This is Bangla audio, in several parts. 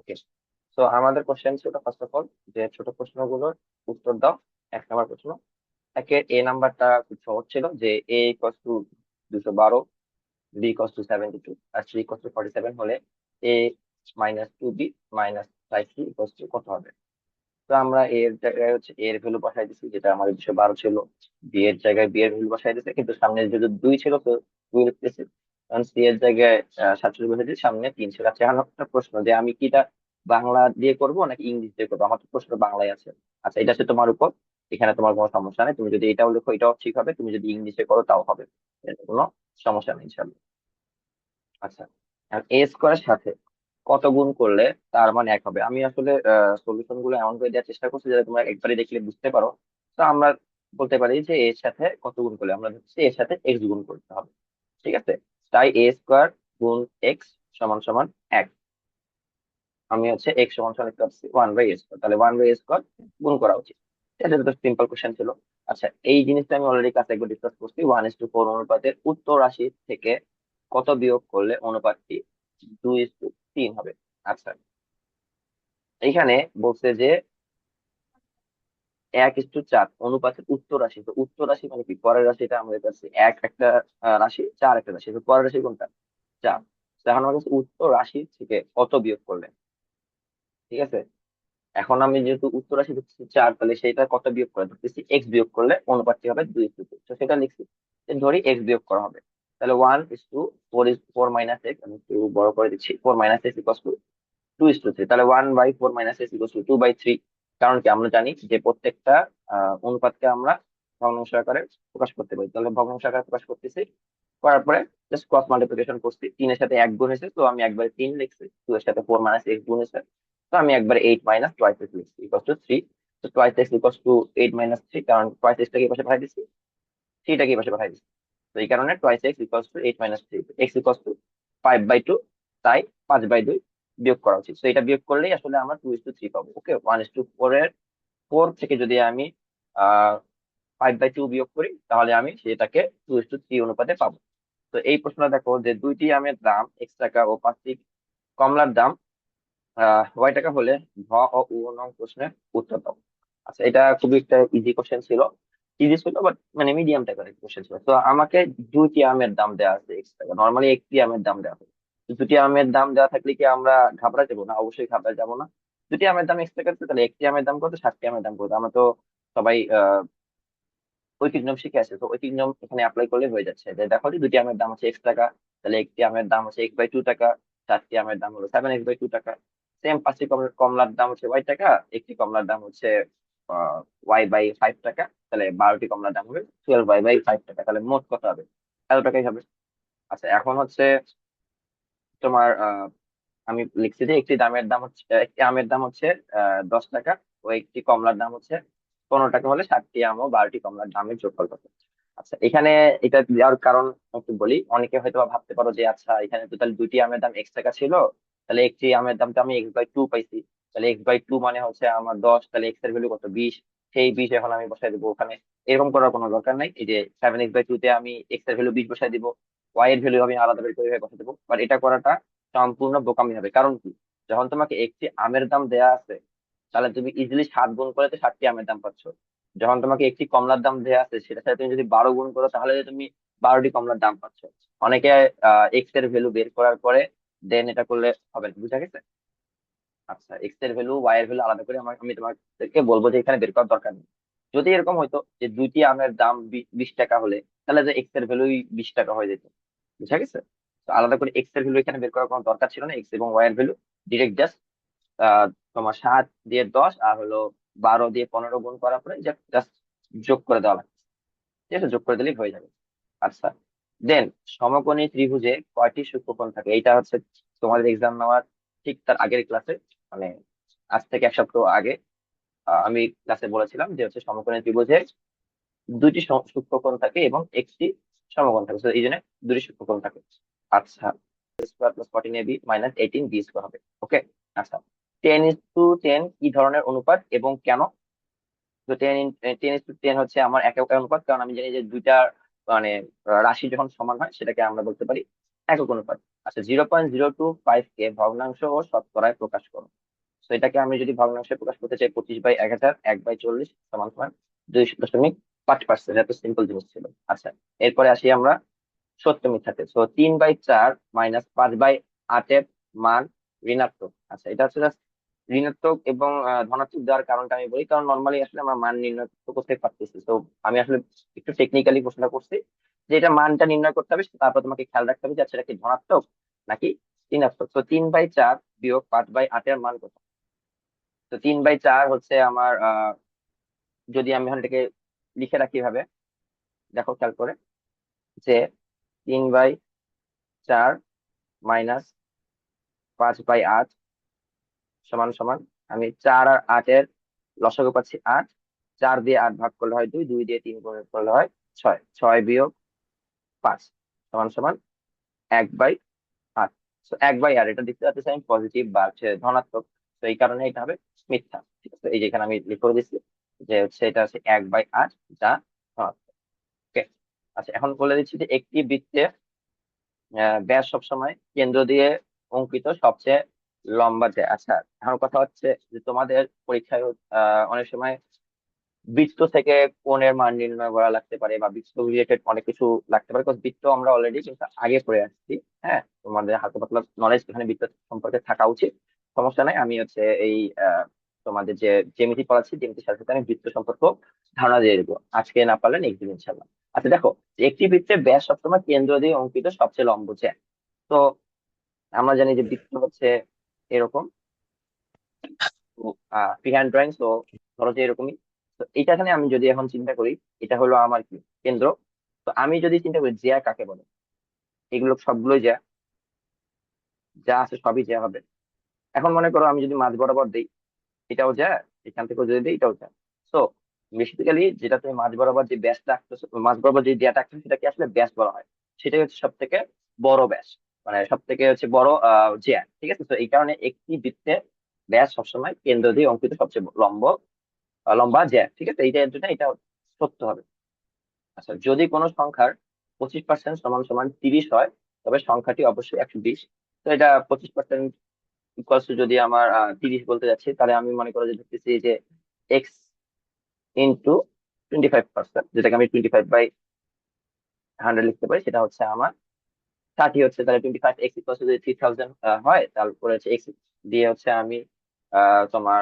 ওকে, তো আমাদের কোশ্চেন ছিল ফার্স্ট অফ অল যে ছোট প্রশ্নগুলোর উত্তর দাও। 1 নম্বর প্রশ্ন, একের এ নাম্বারটা খুব সহজ ছিল যে a equals to 212, b equals to 72 আর সি ইকস টু 47 হলে a minus 2 b minus 5 c equals to কত হবে। তো আমরা এর জায়গায় হচ্ছে এর ভ্যালু বসাই দিচ্ছি, যেটা আমাদের 212 ছিল। বি এর জায়গায় বি এর ভ্যালু বসাই দিচ্ছে, কিন্তু সামনে যদি 2 ছিল তো 2 লিখতেছি। কারণ সি এর জায়গায় 47 বসাই দিচ্ছি, সামনে 3 ছিল। আচ্ছা, এখন একটা প্রশ্ন যে আমি কি এটা বাংলা দিয়ে করবো নাকি ইংলিশ দিয়ে করবো? আমার তো প্রশ্ন বাংলায় আছে। আচ্ছা, এটা হচ্ছে তোমার উপর, এখানে তোমার কোনো সমস্যা নেই। তুমি যদি এটাও লেখো এটাও ঠিক হবে, তুমি যদি ইংলিশে করো তাও হবে, এর কোনো সমস্যা নেই ইনশাল্লাহ। আচ্ছা, এ স্কোয়ারের সাথে কত গুণ করলে তার মানে 1 হবে? আমি আসলে সলিউশন গুলো এমন করে দেওয়ার চেষ্টা করছি যাতে তোমরা একবারে দেখলে বুঝতে পারো। তো আমরা বলতে পারি যে এর সাথে কত গুণ করলে, আমরা ধরছি এর সাথে এক্স গুণ করতে হবে। ঠিক আছে, তাই এ স্কোয়ার গুণ এক্স সমান সমান 1। আমি হচ্ছে এক্স সমান সমান লিখতে পারছি 1/a², তাহলে 1/a² গুণ করা উচিত। এটা তো সিম্পল কোশ্চেন ছিল। আচ্ছা, এই জিনিসটা আমি অলরেডি কাছে একবার ডিসকাস করছি। 1:4 অনুপাতের উত্তর রাশি থেকে কত বিয়োগ করলে অনুপাতটি 2:3 হবে। আচ্ছা, এইখানে বলছে যে 1:4 অনুপাতের উত্তর রাশি। তো উত্তর রাশি মানে কি? পরের রাশিটা আমাদের কাছে এক একটা রাশি, 4 একটা রাশি। তো পরের রাশি কোনটা? 4। তো এখন আমার কাছে উত্তর রাশি থেকে কত বিয়োগ করলে, ঠিক আছে। এখন আমি যেহেতু উত্তর রাশি ধরতেছি 4, তাহলে সেটা কত বিয়োগ করে ধরতেছি এক্স বিয়োগ করলে অনুপাতটি হবে 2:2। তো সেটা লিখছি যে ধরি এক্স বিয়োগ করা হবে, তাহলে 1:4 মাইনাস এক্স, আমি একটু বড় করে দিচ্ছি, 4 - এক্স ইকুয়াল টু 2:3। তাহলে 1/4 - এক্স ইকুয়াল টু 2/3। কারণ কি, আমরা জানি যে প্রত্যেকটা অনুপাতকে আমরা ভগ্নাংশ আকারে প্রকাশ করতে পারি। তাহলে ভগ্নাংশ আকারে প্রকাশ করতেছি, করার পরে জাস্ট ক্রস মাল্টিপ্লিকেশন করছি। 3 এর সাথে 1 গুণ হয়েছে, তো আমি একবারে 3 লিখছি। 2 এর সাথে 4 - এক্স গুণ হয়েছে, তো আমি একবারে 8 - 2 লিখছি ইকুয়াল টু 3। তো 2 এক্স ইকুয়াল টু 8 - 3, কারণ 2 এক্সটাকে এই পাশে পাঠাই দিচ্ছি, 3টাকে এই পাশে পাঠাই দিচ্ছি। তো এই কারণে 2 x equal to 8 - 3, x equal to 5/2, তাই 5/2 বিয়োগ করা উচিত। তো এটা বিয়োগ করলেই আসলে আমরা 2:3 পাবো। ওকে, 1:4 এর 4 থেকে যদি আমি 5/2 বিয়োগ করি, তাহলে আমি সেটাকে 2:3 অনুপাতে পাবো। তো এই প্রশ্নটা দেখো যে দুইটি আমের দাম X টাকা ও 5টি কমলার দাম Y টাকা হলে ভ ও উ নং প্রশ্নের উত্তর দাও। আচ্ছা, এটা খুবই একটা ইজি কোশ্চেন ছিল। ইজি ছিল বাট মানে মিডিয়াম টাইপের কোশ্চেন ছিল। তো আমাকে দুইটি আমের দাম দেওয়া আছে X টাকা, নর্মালি একটি আমের দাম দেওয়া হয়। তো দুটি আমের দাম দেওয়া থাকলে কি আমরা ঘাবড়া যাবো? না, অবশ্যই ঘাবড়া যাবো না। দুটি আমের দাম X টাকা আছে, তাহলে একটি আমের দাম কত, 7টি আমের দাম কত? আমরা তো সবাই ঐকিক নিয়ম শিখে আছে, তো ঐকিক নিয়ম এখানে অ্যাপ্লাই করলে হয়ে যাচ্ছে। যে দেখো যে দুটি আমের দাম হচ্ছে X টাকা, তাহলে একটি আমের দাম হচ্ছে X/2 টাকা, 4টি আমের দাম হলো 7X/2 টাকা। সেম 5টি কমলার দাম হচ্ছে Y টাকা, একটি কমলার দাম হচ্ছে Y/5 টাকা, তাহলে 12টি কমলার দাম হবে 12Y/5 টাকা। তাহলে মোট কত হবে? এত টাকাই হবে। আচ্ছা, এখন হচ্ছে তোমার আমি লিখছি যে একটি আমের দাম হচ্ছে 10 টাকা, ও একটি কমলার দাম হচ্ছে 15 টাকা হলে 7টি আম ও 12টি কমলার দামের যোগফল কত? আচ্ছা, এখানে এটা দেওয়ার কারণ একটু বলি। অনেকে হয়তো বা ভাবতে পারো যে আচ্ছা, এখানে তো তাহলে দুইটি আমের দাম X টাকা ছিল, তাহলে একটি আমের দাম তো আমি X/2 পাইছি, তাহলে X/2 মানে হচ্ছে আমার 10, তাহলে এক্স এর ভ্যালু কত, 20। সেই 20 এখন আমি বসাই দিবো ওখানে। এরকম করার কোনো দরকার নাই। এই যে 7X/2 তে আমি এক্স এর ভ্যালু 20 বসাই দিব, ওয়াই এর ভ্যালু আমি আলাদা করে বসাই দেবো। বাট এটা করাটা সম্পূর্ণ বোকামি হবে। কারণ কি, যখন তোমাকে একটি আমের দাম দেয়া আছে, তাহলে তুমি ইজিলি 7 গুণ করে তো 7টি আমের দাম পাচ্ছ। যখন তোমাকে একটি কমলার দাম দেয়া আছে, সেটা সাথে তুমি যদি 12 গুণ করো, তাহলে তুমি 12টি কমলার দাম পাচ্ছ। অনেকে এক্স এর ভ্যালু বের করার পরে দেন এটা করলে হবে না, বুঝা গেছে? আচ্ছা, এক্স এর ভ্যালু ওয়াই এর ভ্যালু আলাদা করে আমি তোমাদেরকে বলবো যে এখানে বের করার দরকার নেই। যদি এরকম হইতো যে দুইটি আমের দাম 20 টাকা হলে, তাহলে যে এক্স এর ভ্যালু 20 টাকা হয়ে যেত। বুঝা গেছে? তো আলাদা করে এক্স এর ভ্যালু এখানে বের করার কোনো দরকার ছিল না। এক্স এবং ওয়াই এর ভ্যালু ডিরেক্ট জাস্ট তোমার 7 দিয়ে 10 আর হলো 12 দিয়ে 15 গুণ করার পরে জাস্ট যোগ করে দেওয়া লাগে। ঠিক আছে, যোগ করে দিলেই হয়ে যাবে। আচ্ছা, দেন সমকোণী ত্রিভুজে কয়টি সূক্ষ্মকোণ থাকে? এইটা হচ্ছে তোমাদের এক্সাম নেওয়ার ঠিক তার আগের ক্লাসে, মানে আজ থেকে 1 সপ্তাহ আগে আমি ক্লাসে বলেছিলাম যে হচ্ছে সমকোণী ত্রিভুজে দুইটি সূক্ষ্মকোণ থাকে এবং একটি সমকোণ থাকে। তো এই জন্য দুটি সূক্ষ্মকোণ থাকে। আচ্ছা, square plus 14ab minus 18b² হবে। ওকে। আচ্ছা, 10:10 কি ধরনের অনুপাত এবং কেন? তো 10:10 হচ্ছে আমার একক অনুপাত, কারণ আমি জানি যে দুইটা মানে রাশি যখন সমান হয় সেটাকে আমরা বলতে পারি একক অনুপাত। আচ্ছা, 0.025 কে ভগ্নাংশ ও শতকরায় প্রকাশ করো। তো এটাকে আমি যদি ভগ্নাংশে প্রকাশ করতে চাই, 25/1000, 1/40 সমান সমান 2.5%। এত সিম্পল জিনিস ছিল। আচ্ছা, এরপরে আসি আমরা সত্য মিথ্যাতে। 3/4 মাইনাস 5/8 মান ঋণাত্মক। আচ্ছা, এটা হচ্ছে just ঋণাত্মক এবং ধনাত্মক দেওয়ার কারণটা আমি বলি, কারণ নর্মালি আসলে আমরা মান নির্ণয় তো করতে পারতেছি। তো আমি আসলে একটু টেকনিক্যালি প্রশ্নটা করছি, যে এটা মানটা নির্ণয় করতে হবে, তারপর তোমাকে খেয়াল রাখতে হবে যে আচ্ছা এটা কি ধনাত্মক নাকি ঋণাত্মক। তো 3/4 বিয়োগ 5/8 মান কত? তো 3/4 হচ্ছে আমার যদি আমি এখন এটাকে লিখে রাখি ভাবে, দেখো খেয়াল করে, যে 3/4 মাইনাস 5/8 সমান সমান, আমি 4 আর 8-এর লসাগু পাচ্ছি 8, 4 দিয়ে 8 ভাগ করলে হয় 2, 2 দিয়ে 3 গুণ করলে হয় 6, 6 বিয়োগ 5 সমান সমান 1/8। তো 1/8 এটা দেখতে পাচ্ছি আমি পজিটিভ বা হচ্ছে ধনাত্মক, তো এই কারণে এটা হবে মিথ্যা। ঠিক আছে, এই যে এখানে আমি লিখে দিচ্ছি যে হচ্ছে এটা হচ্ছে 1/8, যা ধনাত্মক। ওকে। আচ্ছা, এখন বলে দিচ্ছি যে একটি বৃত্তে ব্যাস সবসময় কেন্দ্র দিয়ে অঙ্কিত সবচেয়ে লম্বা যে। আচ্ছা, এখন কথা হচ্ছে যে তোমাদের পরীক্ষায় অনেক সময় বৃত্ত থেকে কোণের মান নির্ণয় করা লাগতে পারে, বা বৃত্ত রিলেটেড অনেক কিছু লাগতে পারে, কারণ বৃত্ত আমরা অলরেডি কিন্তু আগে পড়ে আসছি। হ্যাঁ, তোমাদের হালকা পাতলা নলেজ এখানে বৃত্ত সম্পর্কে থাকা উচিত। সমস্যা নাই, আমি হচ্ছে এই তোমাদের যে জ্যামিতি পড়াচ্ছি, জ্যামিতির সাথে সাথে আমি বৃত্ত সম্পর্ক ধারণা দিয়ে দেবো, আজকে না পারলে নেক্সট দিন ইনশাল্লাহ। আচ্ছা দেখো, যে একটি বৃত্তের ব্যাস সবসময় কেন্দ্র দিয়ে অঙ্কিত সবচেয়ে লম্ব যে। তো আমরা জানি যে বৃত্ত হচ্ছে এরকম, ফ্রি হ্যান্ড ড্রয়িং, তো ধরো যে এরকমই। তো এটা এখানে আমি যদি এখন চিন্তা করি, এটা হলো আমার কি কেন্দ্র। তো আমি যদি চিন্তা করি জ্যা কাকে বলে, এগুলো সবগুলোই জ্যা, যা আছে সবই জ্যা হবে। এখন মনে করো আমি যদি মাঝ বরাবর দিই, এটাও জ্যা, এখান থেকে যদি দিই এটাও জ্যা। তো বেসিক্যালি যেটা তুমি মাঝ বরাবর যে ব্যাসটা আঁকতেছো, মাঝ বরাবর যে জ্যাটা আঁকতেছো, সেটাকে আসলে ব্যাস বলা হয়। সেটাই হচ্ছে সব থেকে বড় ব্যাস, মানে সব থেকে হচ্ছে বড় জ্যা। ঠিক আছে, তো এই কারণে একটি বৃত্তের ব্যাস সবসময় কেন্দ্র দিয়ে অঙ্কিত সবচেয়ে লম্বা জ্যা। ঠিক আছে, এইটা এর জন্য এটা সত্য হবে। আচ্ছা, যদি কোনো সংখ্যার 25% সমান সমান 30 হয়, তবে সংখ্যাটি অবশ্যই 120। তো এটা 25% ইকুয়ালস টু, যদি আমার 30 বলতে যাচ্ছি, তাহলে আমি মনে করো যে ধরতেছি যে এক্স ইন্টু 25%, যেটাকে আমি 25/100 লিখতে পারি, সেটা হচ্ছে আমার 30 হচ্ছে। তাহলে 25x ইকুয়ালস টু যদি 3000 হয়, তারপরে হচ্ছে এক্স দিয়ে হচ্ছে আমি তোমার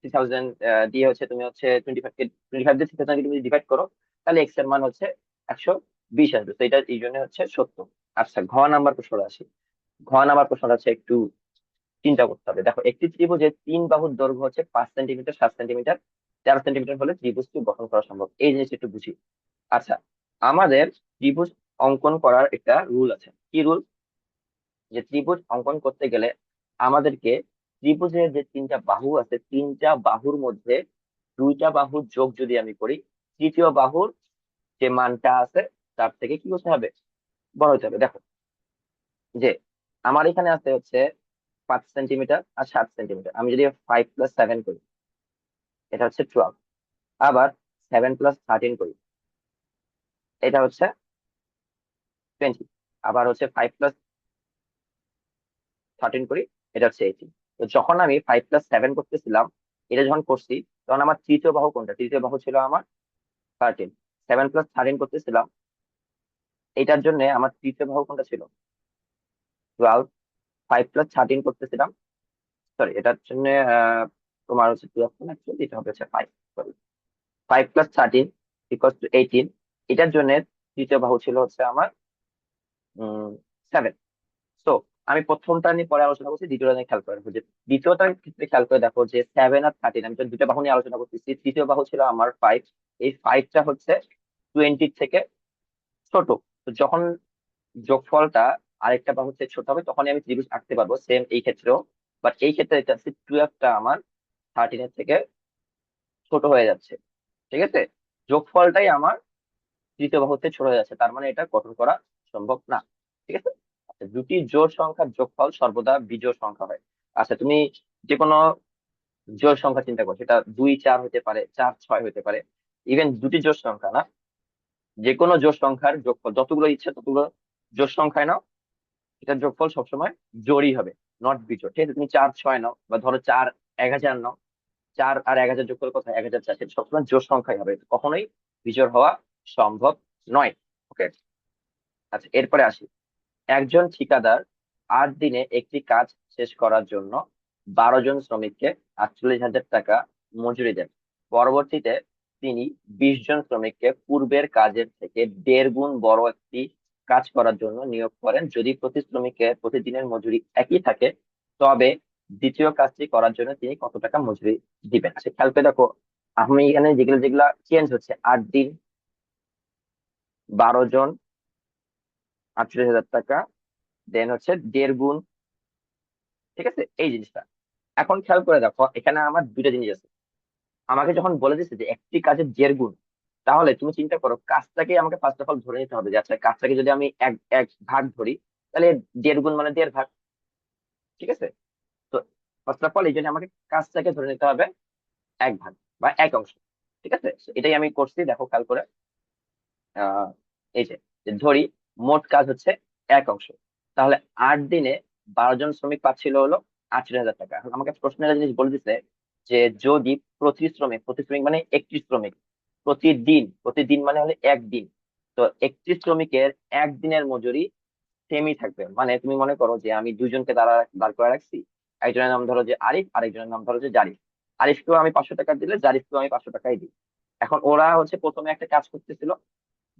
3000 দিয়ে হচ্ছে তুমি হচ্ছে 25 দিয়ে 3000 তুমি ডিভাইড করো, তাহলে এক্স এর মান হচ্ছে 120 আসবে। তো এটা এই জন্য হচ্ছে সত্য। আচ্ছা, ঘ নাম্বার প্রশ্নটা আসি। ঘ নাম্বার প্রশ্নটা হচ্ছে একটু চিন্তা করতে হবে। দেখো, একটি ত্রিভুজের 3 বাহুর দৈর্ঘ্য হচ্ছে 5 সেন্টিমিটার, 7 সেন্টিমিটার, 13 সেন্টিমিটার হলে ত্রিভুজটি গঠন করা সম্ভব। এই জিনিসটা একটু বুঝি। আচ্ছা, আমাদের ত্রিভুজ অঙ্কন করার একটা রুল আছে। কি রুল? যে ত্রিভুজ অঙ্কন করতে গেলে আমাদেরকে ত্রিভুজের যে 3টা বাহু আছে, 3টা বাহুর মধ্যে 2টা বাহুর যোগ যদি আমি করি, তৃতীয় বাহুর যে মানটা আছে তার থেকে কি করতে হবে, বড় হতে হবে। দেখো, যে আমার এখানে আছে হচ্ছে 5 সেন্টিমিটার আর 7 সেন্টিমিটার, আমি যদি 5+7 করি, এটা হচ্ছে 12। আবার 7+13 করি, এটা হচ্ছে 20। আবার হচ্ছে 5+13 করি, এটা হচ্ছে 18। তো যখন আমি 5+7 করতেছিলাম, এটা যখন করছি, তখন আমার তৃতীয় বাহু কোনটা? তৃতীয় বাহু ছিল আমার 13। 7+13 করতেছিলাম, এটার জন্য আমার তৃতীয় বাহু কোনটা ছিল? 12। 5+13 করতেছিলাম, সরি, এটার জন্য তোমার হচ্ছে 12 না, actually এটা হবে হচ্ছে 5। Sorry, 5+13 equal to 18। এটার জন্য তৃতীয় বাহু ছিল হচ্ছে আমার 7। তো আমি প্রথমটা নিয়ে পরে আলোচনা করছি, দ্বিতীয়টা নিয়ে খেয়াল করে দেখো, যে দ্বিতীয়টার ক্ষেত্রে খেয়াল করে দেখো যে 7 আর 13, আমি তো দুটো বাহু নিয়ে আলোচনা করতেছি। তৃতীয় বাহু ছিল আমার 5, এই 5টা হচ্ছে 20 থেকে ছোট। তো যখন যোগফলটা আরেকটা বাহুর চেয়ে ছোট হবে, তখনই আমি ত্রিভুজ আঁকতে পারবো। সেম এই ক্ষেত্রেও, বাট এই ক্ষেত্রে এটা হচ্ছে 12টা আমার 13-এর থেকে ছোট হয়ে যাচ্ছে। ঠিক আছে, যোগফলটাই আমার তৃতীয় বাহুতে ছোট হয়ে যাচ্ছে, তার মানে এটা গঠন করা সম্ভব না। ঠিক আছে। আচ্ছা, দুটি জোড় সংখ্যার যোগফল সর্বদা বিজোড় সংখ্যা হয়। আচ্ছা, তুমি যে কোনো জোড় সংখ্যা চিন্তা করো, সেটা 2, 4 হতে পারে, 4, 6 হতে পারে। ইভেন দুটি জোড় সংখ্যা না, যে কোনো জোড় সংখ্যার যোগফল যতগুলো ইচ্ছে ততগুলো জোড় সংখ্যায় নাও, এটার যোগফল সবসময় জোড়ই হবে, নট বিজোড়। ঠিক আছে, তুমি 4 6 নাও বা ধরো 4 1000 নাও, 4 আর 1000 যোগফল কত, 1004, সেটা সবসময় জোড় সংখ্যাই হবে, কখনোই বিজোড় হওয়া সম্ভব নয়। ওকে, আচ্ছা এরপরে আসি। একজন ঠিকাদার 8 দিনে একটি কাজ শেষ করার জন্য 12 জন শ্রমিককে 48,000 টাকা মজুরি দেন। পরবর্তীতে তিনি 20 জন শ্রমিককে পূর্বের কাজের থেকে 1.5 গুণ বড় একটি কাজ করার জন্য নিয়োগ করেন। যদি প্রতি শ্রমিকের প্রতিদিনের মজুরি একই থাকে, তবে দ্বিতীয় কাজটি করার জন্য তিনি কত টাকা মজুরি দিবেন? আচ্ছা খেয়াল করে দেখো, আমি এখানে যেগুলো যেগুলা চেঞ্জ হচ্ছে, 8 দিন, 12 জন, 48,000 টাকা, দেন হচ্ছে 1.5 গুণ। ঠিক আছে, এই জিনিসটা এখন খেয়াল করে দেখো, এখানে আমার দুইটা জিনিস আছে। আমাকে যখন বলে দিচ্ছে যে একটি কাজের 1.5 গুণ, তাহলে তুমি চিন্তা করো কাজটাকে আমাকে ফার্স্ট অফ অল ধরে নিতে হবে যে আচ্ছা কাজটাকে যদি আমি এক এক ভাগ ধরি, তাহলে 1.5 গুণ মানে 1.5 ভাগ। ঠিক আছে, তো ফার্স্ট অফ অল এই জন্য আমাকে কাজটাকে ধরে নিতে হবে 1 ভাগ বা 1 অংশ। ঠিক আছে, তো এটাই আমি করছি, দেখো খেয়াল করে। আহ এই যে যে ধরি মোট কাজ হচ্ছে 1 অংশ, তাহলে 8 দিনে 12 জন শ্রমিক পাচ্ছিল হলো 48,000 টাকা। এখন আমাকে প্রশ্নের একটা জিনিস বলে দিচ্ছে যে যদি প্রতি শ্রমিক মানে একটি শ্রমিক, প্রতিদিন, প্রতিদিন মানে হলে একদিন, তো একটি শ্রমিকের একদিনের মজুরি সেমই থাকবে। মানে তুমি মনে করো যে আমি দুইজনকে দাঁড় করে রাখছি, একজনের নাম ধরো যে আরিফ, আরেকজনের নাম ধরো যে জারিফ। আরিফকেও আমি 500 টাকা দিলে জারিফকেও আমি 500 টাকাই দিই। এখন ওরা হচ্ছে প্রথমে একটা কাজ করতেছিল,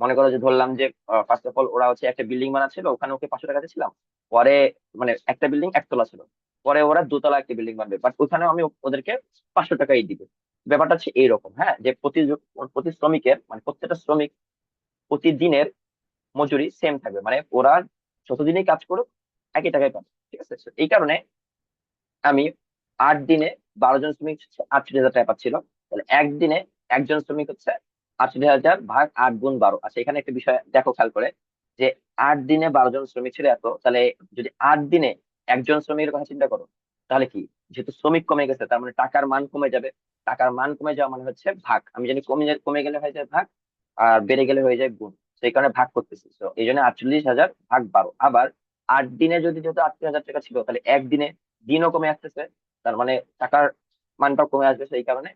মনে করো যে ধরলাম যে ফার্স্ট অফ অল ওরা হচ্ছে একটা বিল্ডিং বানাচ্ছিল, ওখানে ওকে 500 টাকা দিয়েছিলাম। পরে মানে একটা বিল্ডিং একতলা ছিল, পরে ওরা দোতলা একটা বিল্ডিং বানবে, বাট ওখানেও আমি ওদেরকে 500 টাকাই দিব। ব্যাপারটা হচ্ছে এইরকম, হ্যাঁ, যে প্রতি প্রতি শ্রমিকের মানে প্রত্যেকটা শ্রমিক প্রতিদিনের মজুরি সেম থাকবে, মানে ওরা যতদিনই কাজ করুক একই টাকায় পাবে। ঠিক আছে, So এই কারণে আমি 8 দিনে 12 জন শ্রমিক 48,000 টাকা পাচ্ছিল, তাহলে একদিনে একজন শ্রমিক হচ্ছে 48,000 ভাগ 8 গুণ 12। আচ্ছা এখানে একটা বিষয় দেখো খেয়াল করে, যে 8 দিনে 12 জন শ্রমিক ছিল এত, তাহলে যদি 8 দিনে একজন শ্রমিকের কথা চিন্তা করো, তাহলে কি, যেহেতু শ্রমিক কমে গেছে তার মানে টাকার মান কমে যাবে। টাকার মান কমে যাওয়া মানে হচ্ছে ভাগ, আমি জানি কমে গেলে হয়ে যায় ভাগ, আর বেড়ে গেলে হয়ে যায় গুণ, সেই কারণে ভাগ করতেছি। তো এই জন্য 48,000 ভাগ 12। আবার 8 দিনে যদি যেহেতু 48,000 টাকা ছিল, তাহলে একদিনে দিনও কমে আসতেছে, তার মানে টাকার মানটাও কমে আসবে, সেই কারণে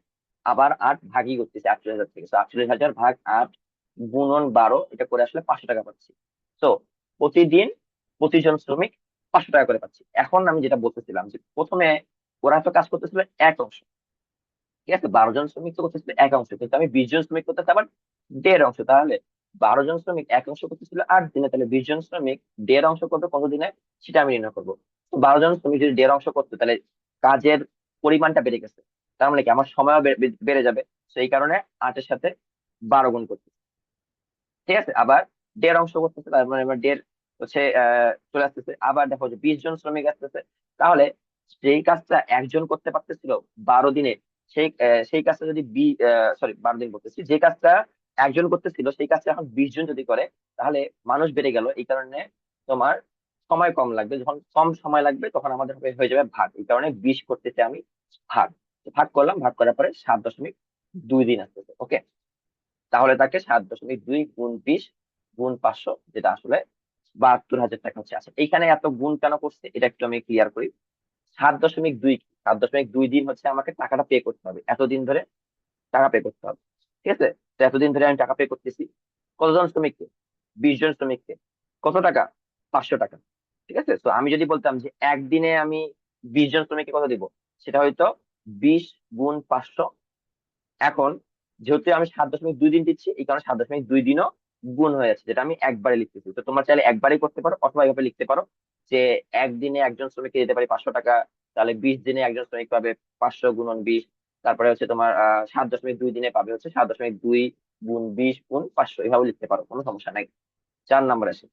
আবার 8 ভাগই করতেছে 48,000 থেকে। তো 48,000 ভাগ 8 গুণন 12, এটা করে আসলে 500 টাকা পাচ্ছি। তো প্রতিদিন প্রতিজন শ্রমিক 500 টাকা করে পাচ্ছি। এখন আমি যেটা বলতেছিলাম যে প্রথমে ওরা তো কাজ করতেছিল 1 অংশ, ঠিক আছে, 12 জন শ্রমিক তো করতেছিল 1 অংশ, কিন্তু আমি 20 জন শ্রমিক করতেছি আবার 1.5 অংশ। তাহলে 12 জন শ্রমিক 1 অংশ করতেছিল 8 দিনে, তাহলে 20 জন শ্রমিক 1.5 অংশ করবে কত দিনে, সেটা আমি নির্ণয় করবো। তো 12 জন শ্রমিক যদি 1.5 অংশ করতো, তাহলে কাজের পরিমাণটা বেড়ে গেছে, তার মানে কি আমার সময়ও বেড়ে যাবে। সেই কারণে 8-এর সাথে 12 গুণ করতে। ঠিক আছে, আবার 1.5 অংশ করতেছে, তার মানে এবার 1.5 হচ্ছে চলে আসতেছে। আবার দেখো যে 20 জন শ্রমিক আসতেছে, তাহলে যেই কাজটা একজন করতে পারতেছিল 12 দিনে, সেই কাজটা যদি 12 দিন করতেছি, যে কাজটা একজন করতেছিল সেই কাজটা এখন 20 জন যদি করে, তাহলে মানুষ বেড়ে গেল, এই কারণে তোমার সময় কম লাগবে। যখন কম সময় লাগবে তখন আমাদের হয়ে যাবে ভাগ, এই কারণে 20 করতেছে আমি ভাগ। তো ভাগ করলাম, ভাগ করার পরে 7.2 দিন আসতেছে। ওকে, তাহলে তাকে 7.2 গুণ 20 গুণ 500, যেটা আসলে 72,000 টাকা হচ্ছে। আচ্ছা এইখানে এত গুণ কেন করছে এটা একটু আমি ক্লিয়ার করি। 7.2 কি, 7.2 দিন হচ্ছে আমাকে টাকাটা পে করতে হবে, এতদিন ধরে টাকা পে করতে হবে। ঠিক আছে, তো এতদিন ধরে আমি টাকা পে করতেছি কতজন শ্রমিককে, 20 জন শ্রমিককে, কত টাকা, 500 টাকা। ঠিক আছে, তো আমি যদি বলতাম যে একদিনে আমি 20 জন শ্রমিককে কত দিব, সেটা হয়তো 20 গুণ 500। এখন যেহেতু আমি 7.2 দিন দিচ্ছি, এই কারণে 7.2 দিনও গুণ হয়ে যাচ্ছে, যেটা আমি একবারে লিখতেছি। তো তোমরা চাইলে একবারই করতে পারো, অথবা এভাবে লিখতে পারো যে একদিনে একজন শ্রমিককে দিতে পারি 500 টাকা, তাহলে 20 দিনে একজন শ্রমিক পাবে 500 গুণন 20। তারপরে হচ্ছে তোমার 7.2 দিনে পাবে হচ্ছে 7.2 গুণ 20 গুণ 500, এভাবে লিখতে পারো, কোনো সমস্যা নাই। 4 নম্বর আসে।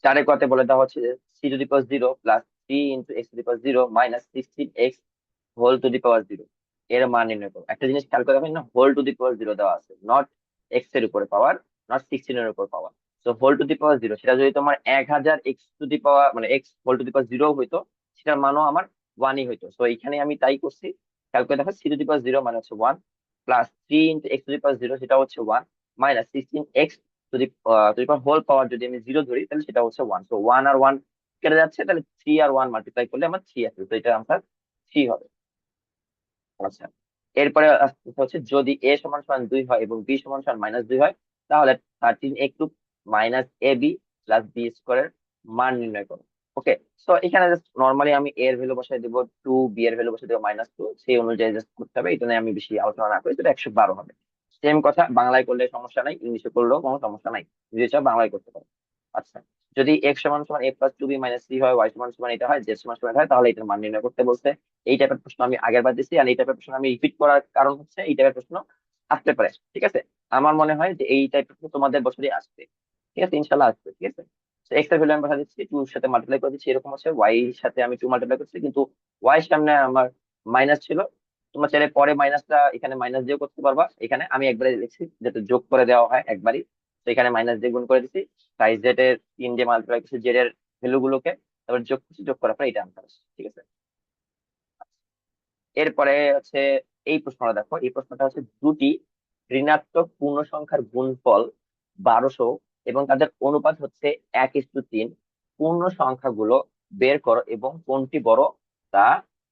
4-এ কতে বলে দেওয়া হচ্ছে যে c to the power 0 plus 3 × x to the power 0 minus 16x whole to the power 0 এর মান নির্ণয় করো। একটা জিনিস খেয়াল করে রাখবেন না, হোল টু দি পাওয়ার 0 দেওয়া আছে, নট এক্স এর উপরে পাওয়ার, নট 16 এর উপর পাওয়ার। তো হোল টু দি পাওয়ার 0, সেটা যদি তোমার 1000 এক্স টু দি পাওয়ার মানে x whole to the power 0 হইতো, সেটার মানও আমার 1ই হইতো। তো এখানে আমি তাই করছি, খেয়াল করে দেখো c টু দি পাওয়ার 0 মানে হচ্ছে 1, plus 3 × x to the power 0 সেটা হচ্ছে 1, মাইনাস 16x টু যদি হোল পাওয়ার যদি আমি 0 ধরি তাহলে সেটা হচ্ছে 1। তো 1 আর 1 কেটে যাচ্ছে, তাহলে 3 আর 1 মাল্টিপ্লাই করলে আমার 3 আসবে, তো এটা আনসার 3 হবে। আচ্ছা, এরপরে হচ্ছে যদি এ সমান সমান 2 হয় এবং বি সমান সমান -2 হয়, তাহলে 13a³ -ab প্লাস বি স্কোয়ারের মান নির্ণয় করো। ওকে, তো এখানে নর্মালি আমি এ এর ভ্যালু বসাই দিব 2, বি এর ভ্যালু বসাই দিব -2, সেই অনুযায়ী জাস্ট করতে হবে, এটা নিয়ে আমি বেশি আলোচনা না করি, তো 112 হবে। সেম কথা বাংলায় করলে সমস্যা নাই, ইংলিশে করলেও কোনো সমস্যা নাই, যদি চাও বাংলায় করতে পারো। আচ্ছা, যদি এক্স সমান সমান a প্লাস 2b মাইনাস 3 হয়, ওয়াই সমান সমান এটা হয়, জেড সমান সমান এটা হয়, তাহলে এটার মান নির্ণয় করতে বলছে। এই টাইপের প্রশ্ন আমি আগের বার দিচ্ছি, আর এই টাইপের প্রশ্ন আমি রিপিট করার কারণ হচ্ছে এই টাইপের প্রশ্ন আসতে পারে। ঠিক আছে, আমার মনে হয় যে এই টাইপের প্রশ্ন তোমাদের বছরই আসবে। ঠিক আছে, ইনশাল্লাহ আসবে। ঠিক আছে, এক্স এর ভ্যালু আমি বসা দিচ্ছি, 2 এর সাথে মাল্টিপ্লাই করে দিচ্ছি, এরকম হচ্ছে ওয়াই এর সাথে আমি 2 মাল্টিপ্লাই করছি, কিন্তু ওয়াই সামনে আমার মাইনাস ছিল। তোমরা চাইলে পরে মাইনাসটা এখানে মাইনাস দিয়েও করতে পারবা, এখানে আমি একবারে লিখছি যাতে যোগ করে দেওয়া হয় একবারই। তো এখানে মাইনাস দিয়ে গুণ করে দিচ্ছি, তাই জেড এর 3 দিয়ে মাল্টিপ্লাই করছি জেড এর ভ্যালু গুলোকে, তারপর যোগ করছি, যোগ করার পর এটা আনসার আসছে। ঠিক আছে, এরপরে হচ্ছে এই প্রশ্নটা দেখো, এই প্রশ্নটা হচ্ছে দুটি ঋণাত্মক পূর্ণ সংখ্যার গুণফল 1200 এবং তাদের অনুপাত হচ্ছে 1:3, পূর্ণ সংখ্যাগুলো বের করো এবং কোনটি বড় তা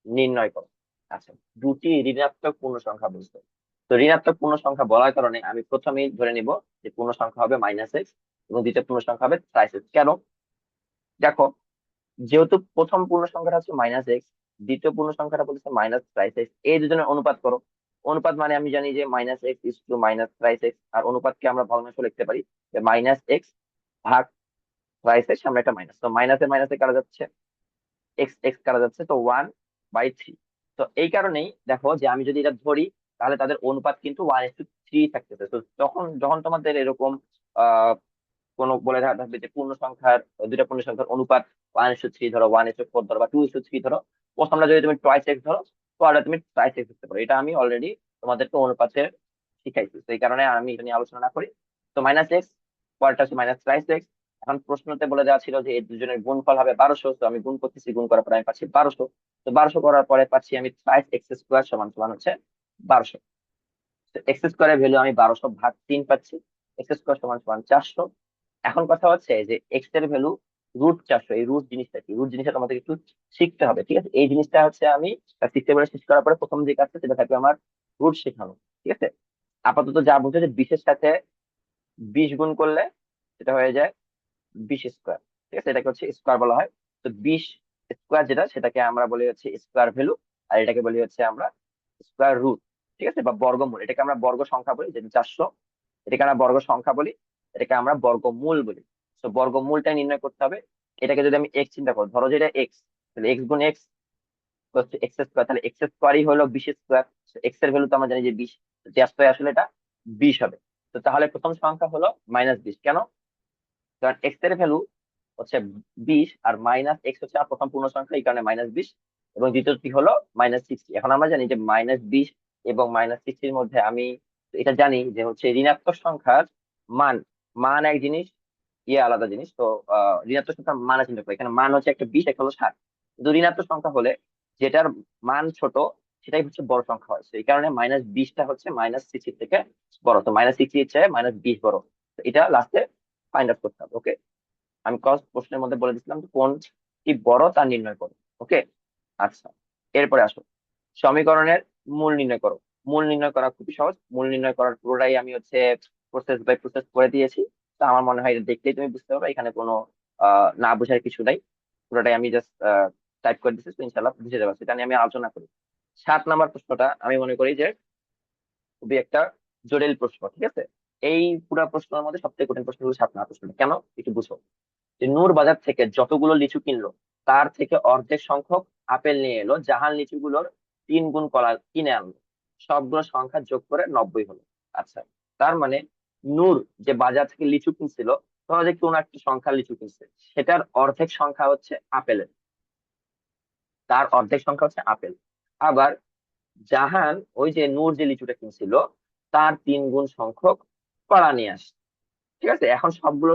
নির্ণয় করো। আচ্ছা, দুটি ঋণাত্মক পূর্ণ সংখ্যা বলছে, তো ঋণাত্মক পূর্ণ সংখ্যা বলার কারণে আমি প্রথমেই ধরে নিব যে পূর্ণ সংখ্যা হবে -x এবং দ্বিতীয় পূর্ণ সংখ্যা হবে +x। কেন? দেখো, যেহেতু প্রথম পূর্ণ সংখ্যাটা হচ্ছে -x, দ্বিতীয় পূর্ণ সংখ্যাটা বলছে -x, এই দুজনের অনুপাত করো। অনুপাত মানে আমি জানি যে -x is to -x, আর অনুপাতকে আমরা ভগ্নাংশ লিখতে পারি যে -x ভাগ -x, সামনে একটা মাইনাস, তো মাইনাসে মাইনাসে কাটা যাচ্ছে, এক্স এক্স কাটা যাচ্ছে, তো 1/3। তো এই কারণেই দেখো যে আমি যদি এটা ধরি, তাহলে তাদের অনুপাত কিন্তু 1:3 থাকতেছে। তো তখন যখন তোমাদের এরকম আহ কোনো বলে থাকবে যে পূর্ণ সংখ্যার, দুইটা পূর্ণ সংখ্যার অনুপাত 1:3 ধরো, 1:4 ধরো, বা 2:3 ধরো, প্রথমটা যদি তুমি টয়েস এক্স ধরো, পরে তুমি ট্রাইস এক্স ধরতে পারো। এটা আমি অলরেডি তোমাদেরকে অনুপাতের শিখাইছি, তো এই কারণে আমি এটা নিয়ে আলোচনা না করি। তো -x, পরেরটা হচ্ছে -ট্রাইস এক্স। এখন প্রশ্নতে বলে দেওয়া ছিল যে এই দুজনের গুণফল হবে 1200, তো আমি গুণ করতেছি, গুণ করার পরে আমি পাচ্ছি 1200। তো 1200 করার পরে পাচ্ছি আমি +x² সমান সমান হচ্ছে 1200। এক্স স্কোয়ারের ভ্যালু আমি 1200 ভাগ 3 পাচ্ছি, x² সমান সমান 400। এখন কথা হচ্ছে যে এক্স এর ভ্যালু √400, এই রুট জিনিসটা কি, রুট জিনিসটা তোমাদের একটু শিখতে হবে। ঠিক আছে, এই জিনিসটা হচ্ছে আমি সিস্টেমে শেষ করার পরে প্রথম যে কাজটা সেটা থাকবে আমার রুট শেখানো। ঠিক আছে, আপাতত যা বুঝে যে 20 এর সাথে 20 গুণ করলে সেটা হয়ে যায় 20 স্কোয়ার। ঠিক আছে, এটাকে হচ্ছে স্কোয়ার বলা হয়। তো 20 স্কোয়ার যেটা, সেটাকে আমরা বলি হচ্ছে স্কোয়ার ভ্যালু, আর এটাকে বলি হচ্ছে আমরা স্কোয়ার রুট। ঠিক আছে, বা বর্গমূল, এটাকে আমরা বর্গ সংখ্যা বলি, যেটা 400, এটাকে আমরা বর্গ সংখ্যা বলি, এটাকে আমরা বর্গমূল বলি। তো বর্গমূলটা নির্ণয় করতে হবে। এটাকে যদি আমি এক্স চিন্তা করি, ধরো যে এটা এক্স, তাহলে এক্স গুণ এক্স হচ্ছে x², তাহলে x² হলো 20 স্কোয়ার। এক্স এর ভ্যালু তো আমরা জানি যে 20, জাস্ট আসলে এটা 20 হবে। তো তাহলে প্রথম সংখ্যা হলো -20। কেন? কারণ এক্স এর ভ্যালু হচ্ছে 20, আর -x হচ্ছে আর প্রথম পূর্ণ সংখ্যা, এই কারণে -20। এবং দ্বিতীয়টি হলো -60। এখন আমরা জানি যে -20 এবং -60 এর মধ্যে আমি এটা জানি যে হচ্ছে ঋণাত্মক সংখ্যার মান, মান এক জিনিস, ইয়ে আলাদা জিনিস। তো ঋণাত্মক সংখ্যার মান চিন্তা করি, এখানে মান হচ্ছে একটা 20, একটা হলো 60। কিন্তু ঋণাত্মক সংখ্যা হলে যেটার মান ছোট সেটাই হচ্ছে বড় সংখ্যা হয়, তো এই কারণে -20টা হচ্ছে -60 থেকে বড়, তো -60 হচ্ছে -20 বড়। তো এটা লাস্টে ফাইন্ড আউট করতে হবে। ওকে, আমি প্রশ্নের মধ্যে বলে দিচ্ছিলাম যে কোনটি বড় তা নির্ণয় করো। ওকে, আচ্ছা, এরপরে আসো সমীকরণের মূল নির্ণয় করো। মূল নির্ণয় করা খুবই সহজ, মূল নির্ণয় করার পুরোটাই আমি হচ্ছে প্রসেস বাই প্রসেস করে দিয়েছি। তো আমার মনে হয় এটা দেখলেই তুমি বুঝতে পারবে, এখানে কোনো না বোঝার কিছু নাই, পুরোটাই আমি জাস্ট টাইপ করে দিচ্ছি, তো ইনশাল্লাহ বুঝে যাবে। সেটা নিয়ে আমি আলোচনা করি। 7 নম্বর প্রশ্নটা আমি মনে করি যে খুবই একটা জটিল প্রশ্ন। ঠিক আছে, এই পুরা প্রশ্নের মধ্যে সবথেকে কঠিন প্রশ্ন হলো 7 নম্বর প্রশ্নটা। কেন, একটু বুঝো। যে নূর বাজার থেকে যতগুলো লিচু কিনলো, তার থেকে অর্ধেক সংখ্যক আপেল নিয়ে এলো, জাহান লিচুগুলোর 3 গুণ কলা কিনে আনলো, সবগুলো সংখ্যা যোগ করে 90 হলো। আচ্ছা, তার মানে নূর যে বাজার থেকে লিচু কিনছিল, ধরো যে কোন একটা সংখ্যা লিচু কিনছে, সেটার অর্ধেক সংখ্যা হচ্ছে আপেলের, তার অর্ধেক সংখ্যা হচ্ছে আপেল। আবার জাহান ওই যে নূর যে লিচুটা কিনছিল, তার 3 গুণ সংখ্যক কলা নিয়ে আসে। ঠিক আছে, এখন সবগুলো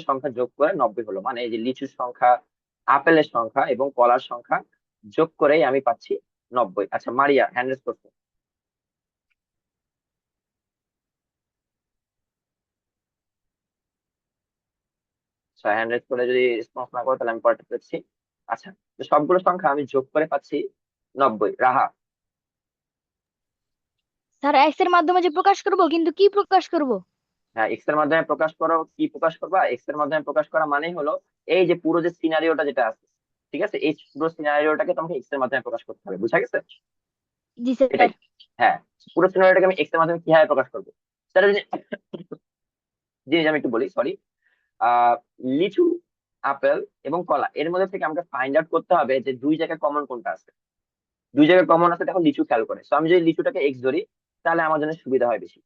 সংখ্যা যোগ করে 90 হলো, মানে এই যে লিচুর সংখ্যা, আপেলের সংখ্যা এবং কলার সংখ্যা যোগ করেই আমি পাচ্ছি 90। আচ্ছা, মারিয়া হ্যান্ড রেজ করছো। হ্যান্ড রেজ করে যদি রেসপন্স না করো তাহলে আমি পরেরটা পেয়েছি। আচ্ছা, তো সবগুলো সংখ্যা আমি যোগ করে পাচ্ছি 90। রাহা? স্যার এক্স এর মাধ্যমে যে প্রকাশ করব, কিন্তু কি প্রকাশ করব? হ্যাঁ, এক্স এর মাধ্যমে প্রকাশ করো। কি প্রকাশ করবা? এক্স এর মাধ্যমে প্রকাশ করা মানেই হলো এই যে পুরো যে সিনারিওটা যেটা আছে, ঠিক আছে, এই পুরো সিনারিওটাকে তোমাকে এক্স এর মাধ্যমে প্রকাশ করতে হবে। বুঝা গেছে? জি স্যার। এটাই। হ্যাঁ, পুরো সিনারিওটাকে আমি এক্স এর মাধ্যমে কিভাবে প্রকাশ করবো সেটা জিনিস আমি একটু বলি, সরি। আহ লিচু, আপেল এবং কলা, এর মধ্যে থেকে আমাকে ফাইন্ড আউট করতে হবে যে দুই জায়গায় কমন কোনটা আছে। দুই জায়গায় কমন আছে, দেখো লিচু খেয়াল করে, তো আমি যদি লিচুটাকে এক্স ধরি তাহলে আমার জন্য সুবিধা হয় বেশি।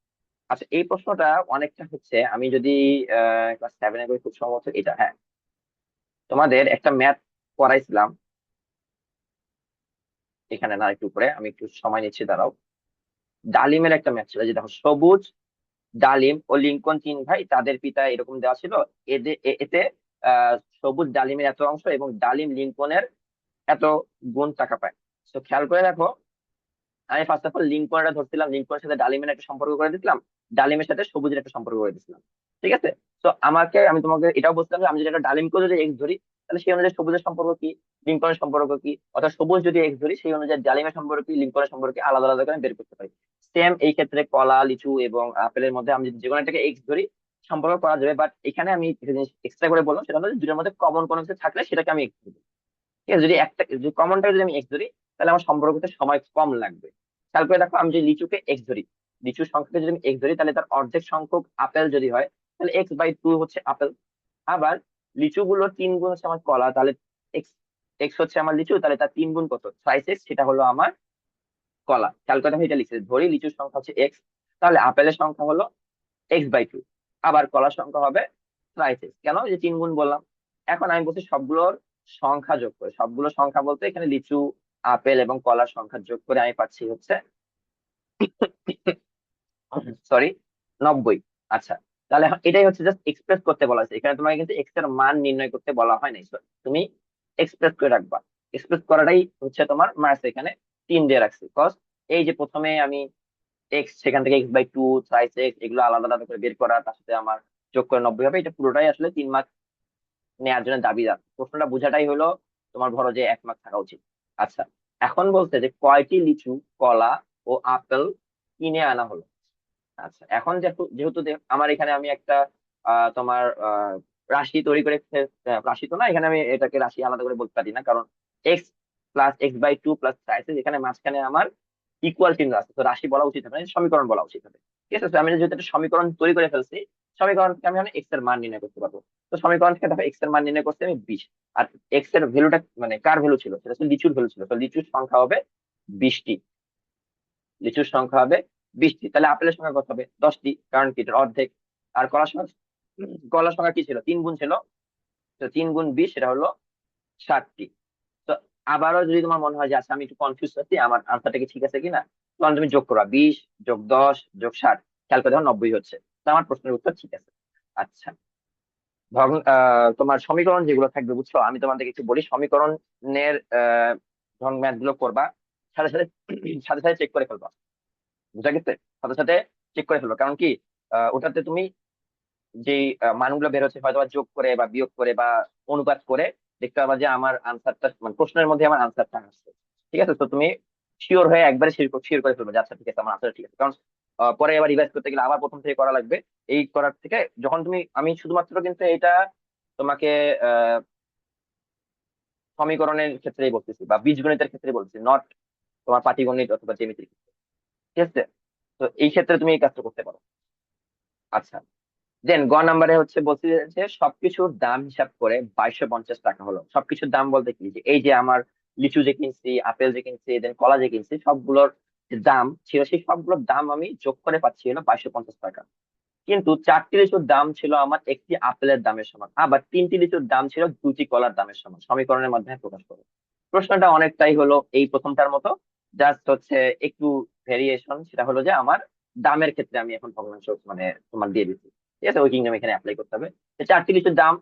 আচ্ছা, এই প্রশ্নটা অনেকটা হচ্ছে, আমি যদি ক্লাস 7-এ করি, খুব সম্ভবত এটা, হ্যাঁ, তোমাদের একটা ম্যাথ পড়াইছিলাম এখানে, না একটু উপরে, আমি একটু সময় নিচ্ছি, দাঁড়াও। ডালিমের একটা ম্যাথ ছিল, যে দেখো সবুজ, ডালিম ও লিঙ্কন তিন ভাই, তাদের পিতা, এরকম দেওয়া ছিল। এতে আহ সবুজ ডালিমের এত অংশ এবং ডালিম লিঙ্কনের এত গুণ টাকা পায়। তো খেয়াল করে দেখো, আমি ফার্স্ট অফ অল লিঙ্কনটা ধরছিলাম, লিঙ্কনের সাথে ডালিমের একটা সম্পর্ক করে দিচ্ছিলাম, ডালিমের সাথে সবুজের একটা সম্পর্ক করে দিচ্ছিলাম। ঠিক আছে? তো আমি তোমাকে এটাও বলছিলাম যে আমি যদি একটা ডালিমকে যদি এক্স ধরি, তাহলে সেই অনুযায়ী সবুজের সম্পর্ক কি, লিঙ্কনের সম্পর্ক কি, অর্থাৎ সবুজ যদি এক্স ধরি সেই অনুযায়ী ডালিমের সম্পর্ক কি, লিঙ্কনের সম্পর্ক কি, আলাদা আলাদা করে আমি বের করতে পারি। সেম এই ক্ষেত্রে কলা, লিচু এবং আপেলের মধ্যে আমি যদি যে কোনো একটাকে এক্স ধরি, সম্পর্ক করা যাবে। বাট এখানে আমি একটা জিনিস এক্সট্রা করে বললাম, সেটা হলো যে দুটোর মধ্যে কমন কোনো কিছু থাকলে সেটাকে আমি এক্স ধরি। ঠিক আছে? যদি একটা, যদি কমনটা যদি আমি এক্স ধরি, তাহলে আমার সম্পর্ক করতে সময় কম লাগবে। খেয়াল করে দেখো, আমি যদি লিচুকে এক্স ধরি, লিচুর সংখ্যাকে যদি আমি এক্স ধরি, তাহলে তার অর্ধেক সংখ্যক আপেল যদি হয়, তাহলে x/2 হচ্ছে আপেল। আবার লিচু গুলো 3 গুণ হচ্ছে আমার কলা, তাহলে এক্স এক্স হচ্ছে আমার লিচু, তাহলে তার 3 গুণ কত, 5x, সেটা হলো আমার কলা। খেয়াল করে দেখো, এটা লিখছে, ধরি লিচুর সংখ্যা হচ্ছে এক্স, তাহলে আপেলের সংখ্যা হলো x/2, আবার কলার সংখ্যা হবে 5x। কেন? যে 3 গুণ বললাম। এখন আমি বলছি সবগুলোর সংখ্যা যোগ করে, সবগুলো সংখ্যা বলতে এখানে লিচু, আপেল এবং কলার সংখ্যা যোগ করে আমি পাচ্ছি হচ্ছে সরি 90। আচ্ছা, তাহলে এখন এটাই হচ্ছে জাস্ট এক্সপ্রেস করতে বলা হয়েছে, এখানে তোমাকে কিন্তু এক্স এর মান নির্ণয় করতে বলা হয় নাই। So, তুমি এক্সপ্রেস করে রাখবা। এক্সপ্রেস করাটাই হচ্ছে তোমার মার্কস, এখানে 3 দিয়ে রাখছি, কজ এই যে প্রথমে আমি এক্স, সেখান থেকে x/2, সাইজ এক্স, এগুলো আলাদা আলাদা করে বের করা, তার সাথে আমার যোগ করে 90 হবে, এটা পুরোটাই আসলে 3 মার্ক নেওয়ার জন্য দাবিদার। প্রশ্নটা বোঝাটাই হলো তোমার, ধরো যে 1 মার্ক থাকা উচিত। আচ্ছা, এখন বলছে যে কয়টি লিচু, কলা ও আপেল কিনে আনা হলো। আচ্ছা, এখন যেহেতু যেহেতু আমার এখানে আমি একটা তোমার রাশি তৈরি করে রাশি তো না, এখানে আমি এটাকে রাশি আলাদা করে বলতে পারি না, কারণ x+x/2 প্লাস সাইজ, এখানে মাঝখানে আমার ইকুয়াল চিহ্ন আছে, তো রাশি বলা উচিত হবে না, সমীকরণ বলা উচিত হবে। ঠিক আছে? তো আমি যেহেতু একটা সমীকরণ তৈরি করে ফেলছি, সমীকরণ থেকে আমি এখন এক্স এর মান নির্ণয় করতে পারবো। তো সমীকরণ থেকে দেখো এক্স এর মান নির্ণয় করতে আমি 20, আর এক্স এর ভ্যালুটা মানে কার ভ্যালু ছিল, সেটা হচ্ছে লিচুর ভ্যালু ছিল, তো লিচুর সংখ্যা হবে 20টি। লিচুর সংখ্যা হবে 20টি, তাহলে আপেলের সংখ্যা কত হবে? 10টি, কারণ কি এটার অর্ধেক। আর কলার সংখ্যা কি ছিল? 3 গুণ ছিল, তো 3 গুণ 20, সেটা হলো 60টি। তো আবারও যদি তোমার মনে হয় যে আচ্ছা আমি একটু কনফিউজ আছি, আমার আনসারটা কি ঠিক আছে কিনা, তখন তুমি যোগ করবা 20+10+60, খেয়াল করে দেখো 90 হচ্ছে। তো আমার প্রশ্নের উত্তর ঠিক আছে। আচ্ছা, তোমার সমীকরণ যেগুলো থাকবে, বুঝছো, আমি তোমাদেরকে একটু বলি, সমীকরণের যখন ম্যাথ গুলো করবা, সাথে সাথে সাথে সাথে চেক করে ফেলবা। বুঝা গেছে? সাথে সাথে চেক করে ফেলবো, কারণ কি ওটাতে তুমি যে মানগুলো বের হচ্ছে, হয়তো বা যোগ করে বা বিয়োগ করে বা অনুপাত করে দেখতে পাবা যে আমার আনসারটা, মানে প্রশ্নের মধ্যে আমার আনসারটা আসছে। ঠিক আছে? তো তুমি শিওর হয়ে একবারে শিওর করে ফেলবে যে আচ্ছা ঠিক আছে, আমার আনসার ঠিক আছে, কারণ পরে আবার রিভাইজ করতে গেলে আবার প্রথম থেকে করা লাগবে। এই করার থেকে যখন তুমি, আমি শুধুমাত্র কিন্তু এটা তোমাকে আহ সমীকরণের ক্ষেত্রেই বলতেছি বা বীজগণিতের ক্ষেত্রে বলতেছি, নট তোমার পাটিগণিত অথবা জ্যামিতির ক্ষেত্রে। ঠিক আছে? তো এই ক্ষেত্রে তুমি এই কাজটা করতে পারো। আচ্ছা, দেন নাম্বারে হচ্ছে বলছি যে সবকিছুর দাম হিসাব করে 2250 টাকা হলো। সবকিছুর দাম বলতে কি, যে এই যে আমার লিচু যে কিনছি, আপেল যে কিনছি, দেন কলা যে কিনছি, সবগুলোর যে দাম ছিল, সেই সবগুলোর দাম আমি যোগ করে পাচ্ছি হলো 2250 টাকা। কিন্তু 4টি লিচুর দাম ছিল আমার একটি আপেলের দামের সমান, আবার 3টি লিচুর দাম ছিল 2টি কলার দামের সমান। সমীকরণের মাধ্যমে প্রকাশ করো। প্রশ্নটা অনেকটাই হলো এই প্রথমটার মতো, জাস্ট হচ্ছে একটু ভেরিয়েশন, সেটা হলো যে আমার দামের ক্ষেত্রে আমি এখন ভগ্নাংশ মানে তোমার দিয়ে দিচ্ছি। ঠিক আছে? ওই কিংডম এখানে অ্যাপ্লাই করতে হবে। যে 4টি লিচুর দাম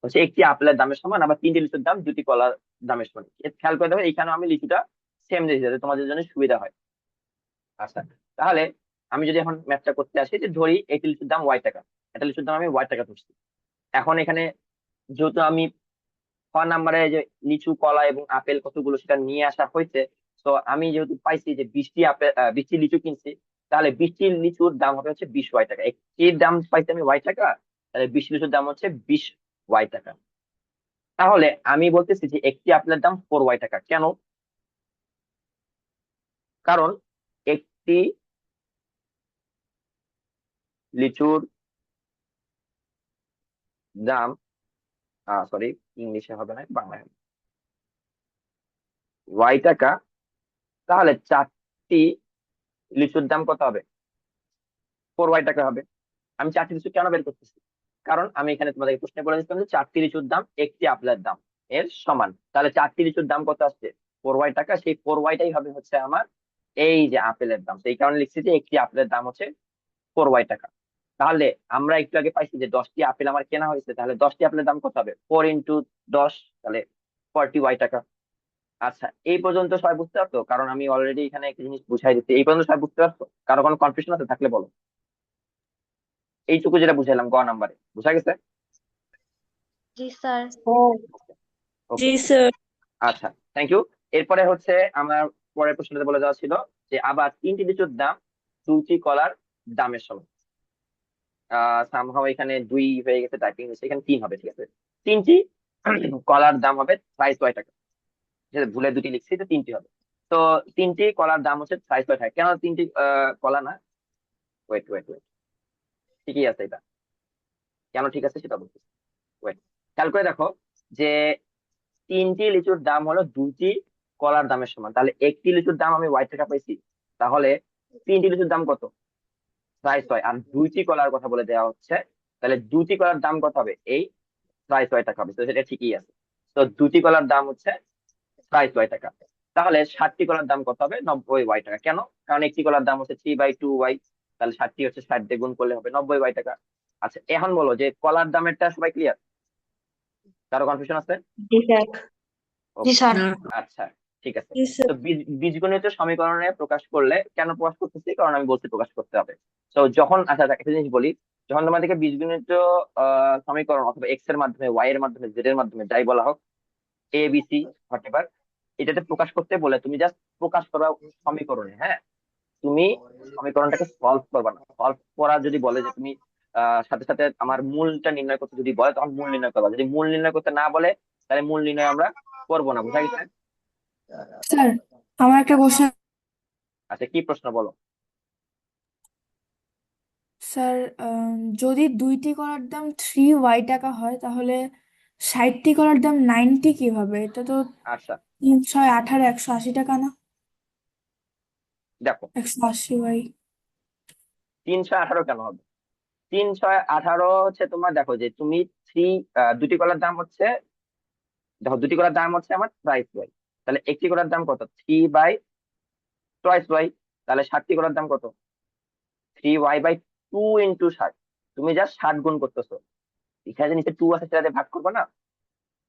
হচ্ছে একটি আপেলের দামের সমান, আবার 3টি লিচুর দাম 2টি কলার দামের সমান। খেয়াল করে দেবে, এখানে আমি লিচুটা সেম দিয়েছি যাতে তোমাদের জন্য সুবিধা হয়। আচ্ছা, তাহলে আমি যদি এখন ম্যাথটা করতে আসি, যে ধরি একটি লিচুর দাম ওয়াই টাকা, একটা লিচুর দাম আমি ওয়াই টাকা ধরছি। এখন এখানে যেহেতু আমি খ নাম্বারে যে লিচু কলা এবং আপেল কতগুলো সেটা নিয়ে আসা হয়েছে, তো আমি যেহেতু পাইছি যে 20টি আপেল 20টি লিচু কিনছি, তাহলে 20টি লিচুর দাম হবে হচ্ছে 20 ওয়াই টাকা। একটির দাম পাইছি আমি ওয়াই টাকা, তাহলে 20 লিচুর দাম হচ্ছে 20 ওয়াই টাকা। তাহলে আমি বলতেছি যে একটি আপেলের দাম 4 ওয়াই টাকা। কেন? কারণ একটি লিচুর দাম, সরি, ইংলিশে হবে না, বাংলায় হবে, ওয়াই টাকা। তাহলে 4টি লিচুর দাম কত হবে? 4 ওয়াই টাকা হবে। আমি 4টি লিচু কেন বের করতেছি? কারণ আমি এখানে তোমাদেরকে প্রশ্ন বলে দিচ্ছিলাম যে 4টি লিচুর দাম একটি আপেলের দাম এর সমান। তাহলে 4টি লিচুর দাম কত আসছে? 4 ওয়াই টাকা। সেই 4 ওয়াইটাই হবে হচ্ছে আমার এই যে আপেলের দাম। সেই কারণে লিখছি যে একটি আপেলের দাম হচ্ছে 4 ওয়াই টাকা। তাহলে আমরা একটু আগে পাইছি যে 10টি আপেল আমার কেনা হয়েছে, তাহলে 10টি আপেলের দাম কত হবে? 4 × 10, তাহলে 40 ওয়াই টাকা। আচ্ছা, এই পর্যন্ত সবাই বুঝতে পারতো? কারণ আমি অলরেডি এখানে একটা জিনিস বুঝাই দিচ্ছি। এই পর্যন্ত সবাই বুঝতে পারতো? কারো কোনো কনফিউশন আছে থাকলে বলো। এইটুকু যেটা বুঝাইলাম গ নাম্বারে, বুঝা গেছে? জি স্যার। ওকে। জি স্যার। আচ্ছা, থ্যাংক ইউ। এরপরে হচ্ছে আমার পরের প্রশ্নটা বলে দেওয়া ছিল যে আবার 3টি লিচুর দাম 2টি কলার দামের সমান। সামহাও এখানে 2 হয়ে গেছে, টাইপিং হয়েছে, এখানে 3 হবে, ঠিক আছে। 3টি কলার দাম হবে 22 ওয়াই টাকা। ঠিক আছে, ভুলে 2টি লিখছি, তো 3টি হবে। তো 3টি কলার দাম হচ্ছে 22 ওয়াই টাকা। কেন 3টি কলা না? ওয়েট ওয়েট ওয়েট, ঠিকই আছে এটা। কেন ঠিক আছে সেটা বলতেছি, ওয়েট। খেয়াল করে দেখো যে 3টি লিচুর দাম হলো 2টি কলার দামের সমান। তাহলে একটি লিচুর দাম আমি ওয়াই টাকা পাইছি, তাহলে 3টি লিচুর দাম কত? 22। আর 2টি কলার কথা বলে দেওয়া হচ্ছে, তাহলে 2টি কলার দাম কত হবে? এই 22 ওয়াই টাকা হবে। তো সেটা ঠিকই আছে। তো 2টি কলার দাম হচ্ছে 22 ওয়াই টাকা। তাহলে 60টি কলার দাম কত হবে? 90 ওয়াই টাকা। কেন? কারণ একটি কলার দাম হচ্ছে 3/2 ওয়াই, তাহলে 60টি হচ্ছে 60 দিয়ে গুণ করলে হবে 90 ওয়াই টাকা। আচ্ছা, এখন বলো যে কলার দামেরটা সবাই ক্লিয়ার? কারো কনফিউশন আছে? জি স্যার। জি ওকে। স্যার। না। আচ্ছা, ঠিক আছে। জি স্যার। তো বীজগণিত সমীকরণে প্রকাশ করলে কেন প্রকাশ করতেছি? কারণ আমি বলছি প্রকাশ করতে হবে। তো যখন, আচ্ছা একটা জিনিস বলি, যখন তোমাদেরকে বীজগণিত সমীকরণ অথবা এক্স এর মাধ্যমে, ওয়াই এর মাধ্যমে, জেড এর মাধ্যমে, যাই বলা হোক, A B C what ever, এটাতে প্রকাশ করতে বলে তুমি জাস্ট প্রকাশ করবা সমীকরণে, হ্যাঁ। তুমি সমীকরণটাকে সলভ করবা না। সলভ করা যদি বলে যে তুমি সাথে সাথে আমার মূলটা নির্ণয় করতে যদি বলে, তখন মূল নির্ণয় করবা। যদি মূল নির্ণয় করতে না বলে, তাহলে মূল নির্ণয় আমরা করবো না। বুঝা গেছে? স্যার, আমার একটা কোশ্চেন। আচ্ছা, কি প্রশ্ন বলো। স্যার, যদি 2টি কলার দাম 3 ওয়াই টাকা হয়, তাহলে 60টি কলার দাম 90 কিভাবে? এটা তো আচ্ছা, 3 × 18 180 টাকা না? দেখো, 180 ওয়াই। 318 কেন হবে? 318 হচ্ছে তোমার, দেখো যে তুমি থ্রি, 2টি কলার দাম হচ্ছে, দেখো 2টি কলার দাম হচ্ছে আমার 22 ওয়াই, তাহলে একটি কলার দাম কত? 3/22 ওয়াই। তাহলে 60টি কলার দাম কত? 3y/2 × 60। তুমি জাস্ট 60 গুণ করতেছো, এখানে যে নিচে 2 আছে সেটা দিয়ে ভাগ করবে না।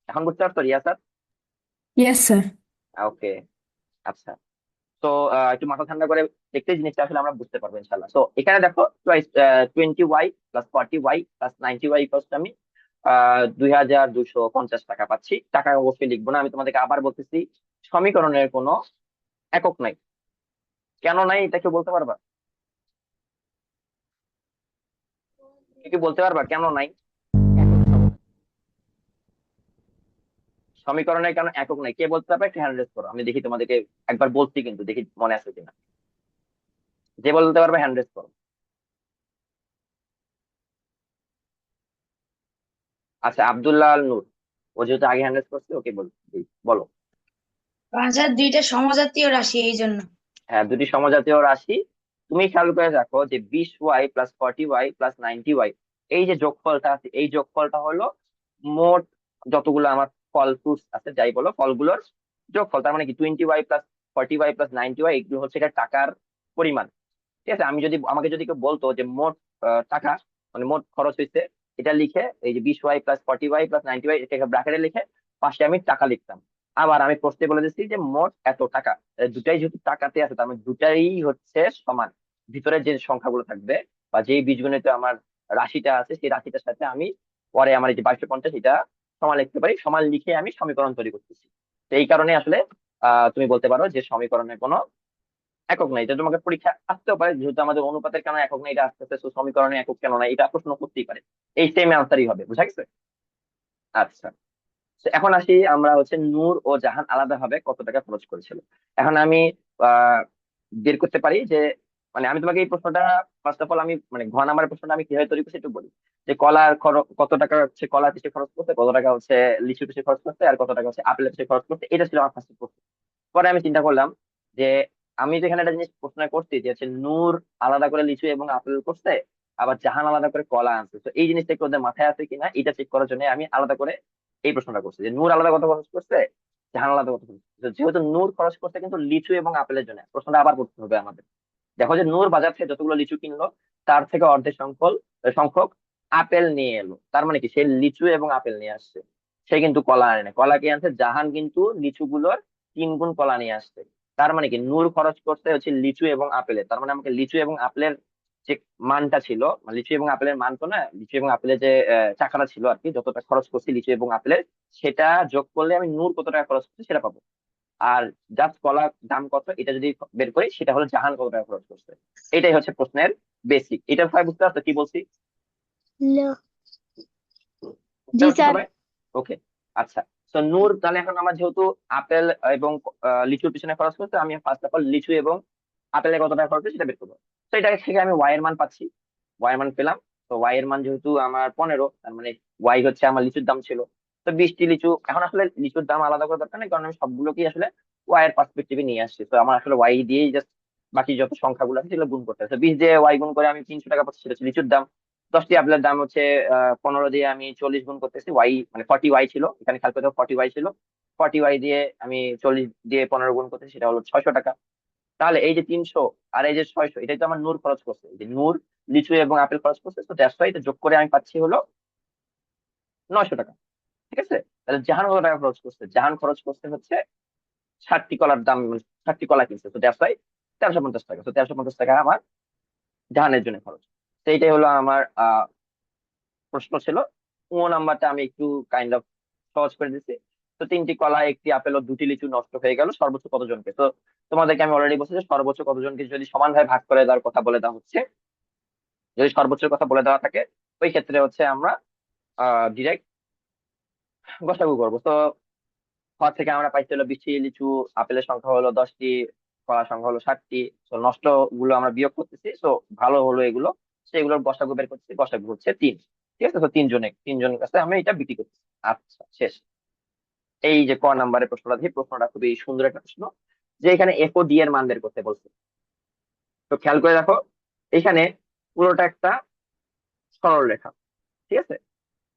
এখন বুঝতে পারছো Riya sir? Yes sir. Okay. আচ্ছা, তো একটু মাথা ঠান্ডা করে দেখতে জিনিসটা আসলে আমরা বুঝতে পারবো ইনশাল্লাহ। তো এখানে দেখো 20y + 40y + 90y আমি 2250 টাকা পাচ্ছি। টাকা অবশ্যই লিখবো না, আমি তোমাদেরকে আবার বলতেছি, সমীকরণের কোনো একক নাই। কেন নাই এটা কেউ বলতে পারবা? কেউ কি বলতে পারবা কেন নাই? সমীকরণের কেন একক নাই কে বলতে পারবে? একটা হ্যান্ড রেজ করো, আমি দেখি তোমাদেরকে। একবার বলছি কিন্তু, দেখি মনে আছে কিনা। যে বলতে পারবে হ্যান্ড রেজ করো। আচ্ছা, আব্দুল্লাহ আল নূর, ও যেহেতু আগে হ্যান্ড রেজ করছে, ওকে বলো। স্যার, দুইটা সমজাতীয় রাশি এই জন্য। হ্যাঁ, দুটি সমজাতীয় রাশি। তুমি খেয়াল করে দেখো যে 20y + 40y + 90y, এই যে যোগফলটা আছে, এই যোগফলটা হলো মোট যতগুলো আমার ফল ফ্রুটস আছে, যাই বলো, ফলগুলোর যোগফল। তার মানে কি 20y + 40y + 90y, এগুলো হচ্ছে এটা টাকার পরিমাণ। ঠিক আছে, আমাকে যদি কেউ বলতো যে মোট টাকা, মানে মোট খরচ হয়েছে, এটা লিখে এই যে 20y + 40y + 90y এটাকে ব্র্যাকেটে লিখে পাশে আমি টাকা লিখতাম। আবার আমি প্রশ্নে বলে দিচ্ছি যে মোট এত টাকা। দুটাই যেহেতু টাকাতে আছে, তার মানে দুটাই হচ্ছে সমান। ভিতরে যে সংখ্যাগুলো থাকবে বা যেই বীজগণিতে আমার রাশিটা আছে, সেই রাশিটার সাথে আমি পরে আমার এই যে 2250 এটা সমান লিখতে পারি, সমান লিখে আমি সমীকরণ তৈরি করতেছি। তো এই কারণে আসলে তুমি বলতে পারো যে সমীকরণের কোনো একক নাই। এটা তোমাকে পরীক্ষা আসতেও পারে, যেহেতু আমাদের অনুপাতের কেন একক নাই এটা আসতেছে, তো সমীকরণে একক কেন নাই এটা প্রশ্ন করতেই পারে। এই সেম আনসারই হবে, বুঝা গেছে? আচ্ছা, তো এখন আসি আমরা হচ্ছে নূর ও জাহান আলাদাভাবে কত টাকা খরচ করেছিল। এখন আমি আহ বের করতে পারি যে, মানে আমি তোমাকে এই প্রশ্নটা ফার্স্ট অফ অল আমি মানে ঘ নাম্বারের প্রশ্নটা আমি কিভাবে তৈরি করছি একটু বলি। যে কলার কত টাকা হচ্ছে কলা পিছনে খরচ করতে, কত টাকা হচ্ছে লিচু পিছনে খরচ করতে, আর কত টাকা হচ্ছে আপেলের পিছনে খরচ করতে, এটা ছিল আমার ফার্স্ট প্রশ্ন। পরে আমি চিন্তা করলাম যে আমি তো এখানে একটা জিনিস প্রশ্ন করছি যে হচ্ছে নূর আলাদা করে লিচু এবং আপেল করছে, আবার জাহান আলাদা করে কলা আনছে, তো এই জিনিসটা একটু ওদের মাথায় আছে কিনা এটা চেক করার জন্য আমি আলাদা করে এই প্রশ্নটা করছি যে নূর আলাদা কত খরচ করছে, জাহান আলাদা কত খরচ করছে। যেহেতু নূর খরচ করছে কিন্তু লিচু এবং আপেলের জন্য, প্রশ্নটা আবার করতে হবে আমাদের। দেখো যে নূর বাজার থেকে যতগুলো লিচু কিনলো তার থেকে অর্ধেক সংখ্যক আপেল নিয়ে এলো, তার মানে কি সে লিচু এবং আপেল নিয়ে আসছে, সে কিন্তু কলা আনে না। কলা কে আনছে? জাহান কিন্তু লিচুগুলোর 3 গুণ কলা নিয়ে আসছে। তার মানে কি নূর খরচ করতে হচ্ছে লিচু এবং আপেলের, তার মানে আমাকে লিচু এবং আপেলের যে মানটা ছিল, মানে লিচু এবং আপেলের মান তো না, লিচু এবং আপেলের যে টাকাটা ছিল আর কি, যতটা খরচ করছি লিচু এবং আপেলের, সেটা যোগ করলে আমি নূর কত টাকা খরচ করছি সেটা পাবো। আর জাস্ট কলার দাম কত এটা যদি বের করি সেটা হলো জাহান কত টাকা খরচ করছে। এটাই হচ্ছে প্রশ্নের বেসিক। এটা সবাই বুঝতে পারছো কি বলছি? বুঝতে জি পারছো স্যার। সবাই? ওকে। আচ্ছা, তো নূর তাহলে এখন আমার যেহেতু আপেল এবং লিচুর পিছনে খরচ করছে, আমি ফার্স্ট অফ অল লিচু এবং আপেলে কত টাকা খরচ হচ্ছে সেটা বের করবো। তো এটা থেকে আমি ওয়াই এর মান পাচ্ছি, ওয়াই এর মান পেলাম। তো ওয়াই এর মান যেহেতু আমার 15, তার মানে ওয়াই হচ্ছে আমার লিচুর দাম ছিল। তো 20টি লিচু, এখন আসলে লিচুর দাম আলাদা করে দরকার নেই কারণ আমি সবগুলোকেই আসলে ওয়াই এর পার্সপেক্টিভে নিয়ে আসছি। তো আমার আসলে ওয়াই দিয়েই জাস্ট বাকি যত সংখ্যাগুলো আছে সেগুলো গুণ করতে হবে। 20 দিয়ে ওয়াই গুণ করে আমি 300 টাকা পাচ্ছি, সেটা হচ্ছে লিচুর দাম। 10টি আপেলের দাম হচ্ছে 15 দিয়ে আমি 40 গুণ করতেছি, ওয়াই মানে 40 ওয়াই ছিল এখানে, খেয়াল করতে 40 ওয়াই ছিল। 40 ওয়াই দিয়ে আমি 40 দিয়ে 15 গুণ করতেছি, সেটা হলো 600 টাকা। তাহলে এই যে 300 আর এই যে 600, এটাই তো আমার নূর খরচ করছে, এই যে নূর লিচু এবং আপেল খরচ করছে, তো দ্যাটস ওয়াই এটা যোগ করে আমি পাচ্ছি হলো 900 টাকা। ঠিক আছে? তাহলে জাহান কত টাকা খরচ করছে? জাহান খরচ করছে হচ্ছে 60টি কলার দাম, 60টি কলা কিনছে, তো দ্যাটস ওয়াই 1350 টাকা। তো 1350 টাকা আমার জাহানের জন্য খরচ। তো এইটাই হলো আমার প্রশ্ন ছিল। নাম্বারটা আমি একটু কাইন্ড অফ সহজ করে দিচ্ছি। তো 3টি কলা, 1টি আপেল ও 2টি লিচু নষ্ট হয়ে গেল, সর্বোচ্চ কতজনকে? তো তোমাদেরকে আমি অলরেডি বলছি যে সর্বোচ্চ কতজনকে যদি সমানভাবে ভাগ করে দেওয়ার কথা বলে দেওয়া হচ্ছে, যদি সর্বোচ্চ কথা বলে দেওয়া থাকে ওই ক্ষেত্রে হচ্ছে আমরা ডিরেক্ট গসাগু করবো। তো খ থেকে আমরা পাইতে হলো 20টি লিচু, আপেলের সংখ্যা হলো 10টি, কলার সংখ্যা হলো 60টি। তো নষ্ট গুলো আমরা বিয়োগ করতেছি, তো ভালো হলো এগুলো, সেগুলোর গসাগু বের করতেছি, গসাগু হচ্ছে 3। ঠিক আছে? তো তিনজনের কাছে আমি এটা বিক্রি করতেছি। আচ্ছা, শেষ। এই যে ক নাম্বারের প্রশ্নটা, দিয়ে প্রশ্নটা খুবই সুন্দর একটা প্রশ্ন, যে এখানে এফ ও ডি এর মান বের করতে বলছে। তো খেয়াল করে দেখো, এখানে পুরোটা একটা সরল রেখা। ঠিক আছে?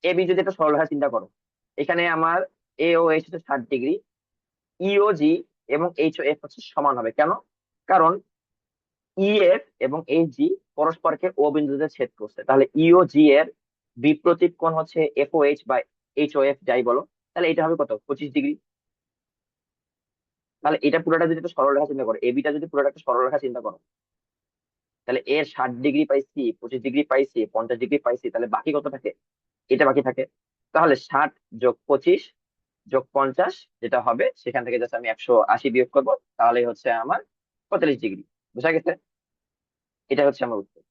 এ বি যদি একটা সরল রেখা চিন্তা করো, এখানে আমার এ ও এইচ হচ্ছে 60 ডিগ্রি, ই ও জি এবং এইচ ও এফ হচ্ছে সমান হবে। কেন? কারণ ই এফ এবং এইচ জি পরস্পরকে ও বিন্দুতে ছেদ করছে, তাহলে ই ও জি এর বিপরীত কোণ হচ্ছে এফ ও এইচ বা এইচ ও এফ যাই বলো, তাহলে এটা হবে কত? 25 ডিগ্রি। তাহলে এটা পুরোটা যদি একটা সরল রেখা চিন্তা করো, এবিটা যদি পুরোটা একটা সরল রেখা চিন্তা করো, তাহলে এর 60 ডিগ্রি পাইছি, 25 ডিগ্রি পাইছি, 50 ডিগ্রি পাইছি, তাহলে বাকি কত থাকে? এটা বাকি থাকে। তাহলে 60 যোগ 25 যোগ 50 যেটা হবে, সেখান থেকে জাস্ট আমি 180 বিয়োগ করবো, তাহলেই হচ্ছে আমার 45 ডিগ্রি। বুঝা গেছে? এটা হচ্ছে আমার উত্তর।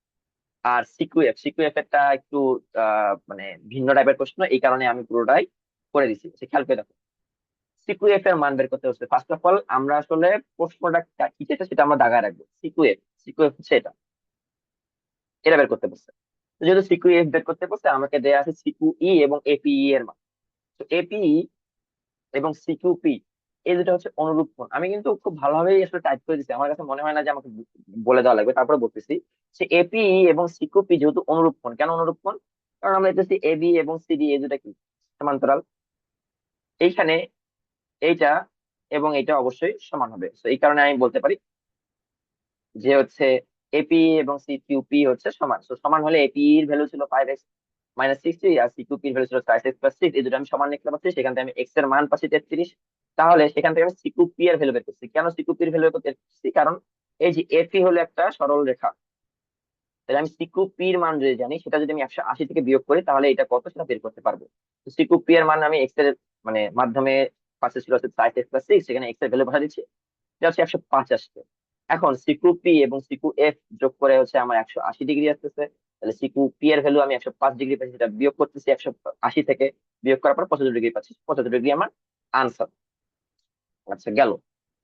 আর সিকিউএফ একটা একটু মানে ভিন্ন টাইপের প্রশ্ন, এই কারণে আমি পুরোটাই করে দিচ্ছি। খেয়াল করে দেখো, সিকিউএফ এর মান বের করতে হচ্ছে। ফার্স্ট অফ অল আমরা আসলে প্রশ্নটা কি যেটা সেটা আমরা দাগায় রাখবো। সিকিউএফ হচ্ছে এটা, এটা বের করতে বলছে। তো যেহেতু সিকিউএফ বের করতে বলছে, আমাকে দেয়া আছে সিকিউই এবং এপিই এর মান। তো এপিই এবং সিকিউপি এই দুটো হচ্ছে অনুরূপ কোণ। আমি কিন্তু খুব ভালোভাবেই আসলে টাইপ করে দিচ্ছি, আমার কাছে মনে হয় না যে আমাকে বলে দেওয়া লাগবে, তারপরে বলতেছি যে এপিই এবং সিকিউপি যেহেতু অনুরূপ কোণ। কেন অনুরূপ কোণ? কারণ আমরা দেখতেছি এবি এবং সিডি এই দুটা কি সমান্তরাল। এইখানে এইটা এবং এটা অবশ্যই সমান হবে, তো এই কারণে আমি বলতে পারি যে হচ্ছে এপি এবং সিকিউপি হচ্ছে সমান। তো সমান হলে এপি এর ভ্যালু ছিল 5x মাইনাস 60, আর সিকিউপি এর ভ্যালু ছিল 5x প্লাস 6, এই দুটো আমি সমান লিখতে পারছি। সেখান থেকে আমি এক্স এর মান পাচ্ছি 33। তাহলে সেখান থেকে আমি সিকিউপি এর ভ্যালু বের করছি। কেন সিকিউপি এর ভ্যালু বের করছি? কারণ এই যে এপি হলো একটা সরল রেখা, তাহলে আমি সিকু পি এর মান যদি জানি, সেটা যদি আমি 180 থেকে বিয়োগ করি, তাহলে এটা কত সেটা বের করতে পারবো। তো সিকু পি এর মান আমি এক্স এর মানে মাধ্যমে, পাশে ছিল হচ্ছে 5x+6, সেখানে এক্স এর ভ্যালু বসা দিচ্ছি, এটা হচ্ছে 105 আসছে। এখন সিকু পি এবং সিকু এফ যোগ করে হচ্ছে আমার 180 ডিগ্রি আসতেছে। তাহলে সিকু পি এর ভ্যালু আমি 105 ডিগ্রি পাচ্ছি, সেটা বিয়োগ করতেছি 180 থেকে, বিয়োগ করার পর 75 ডিগ্রি পাচ্ছি, 75 ডিগ্রি আমার আনসার। আচ্ছা, গেল।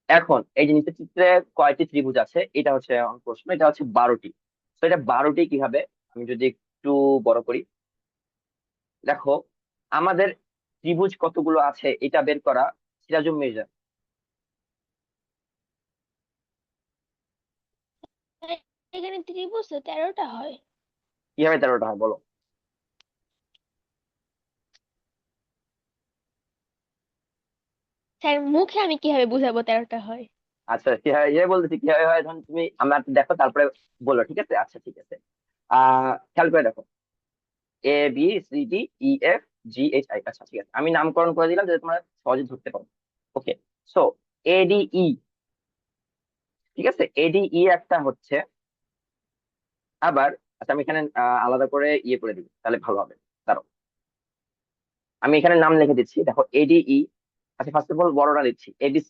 এখন এই যে নিচের চিত্রে কয়টি ত্রিভুজ আছে, এটা হচ্ছে আমার প্রশ্ন। এটা হচ্ছে 12টি। তো এটা 12টি কিভাবে, আমি যদি একটু বড় করি, দেখো আমাদের ত্রিভুজ কতগুলো আছে এটা বের করা সিরাজুম মির্জা। এখানে ত্রিভুজ তো 13টা হয়। কিভাবে 13টা হয় বলো? স্যার মুখে আমি কিভাবে বুঝাবো 13টা হয়? আচ্ছা, কিভাবে বলতেছি কিভাবে হয়, ধরুন তুমি আমার দেখো তারপরে বলো, ঠিক আছে? আচ্ছা, ঠিক আছে। খেয়াল করে দেখো, ABCDEFGHI। আচ্ছা, ঠিক আছে, আমি নামকরণ করে দিলাম যাতে তোমরা সহজে ধরতে পারো। ওকে, সো ADE, ঠিক আছে, ADE একটা হচ্ছে। আবার আচ্ছা, আমি এখানে আলাদা করে করে দিই, তাহলে ভালো হবে। দাঁড়াও, আমি এখানে নাম লিখে দিচ্ছি, দেখো ADE। আচ্ছা, ফার্স্ট অফ অল বড়টা দিচ্ছি, ABC,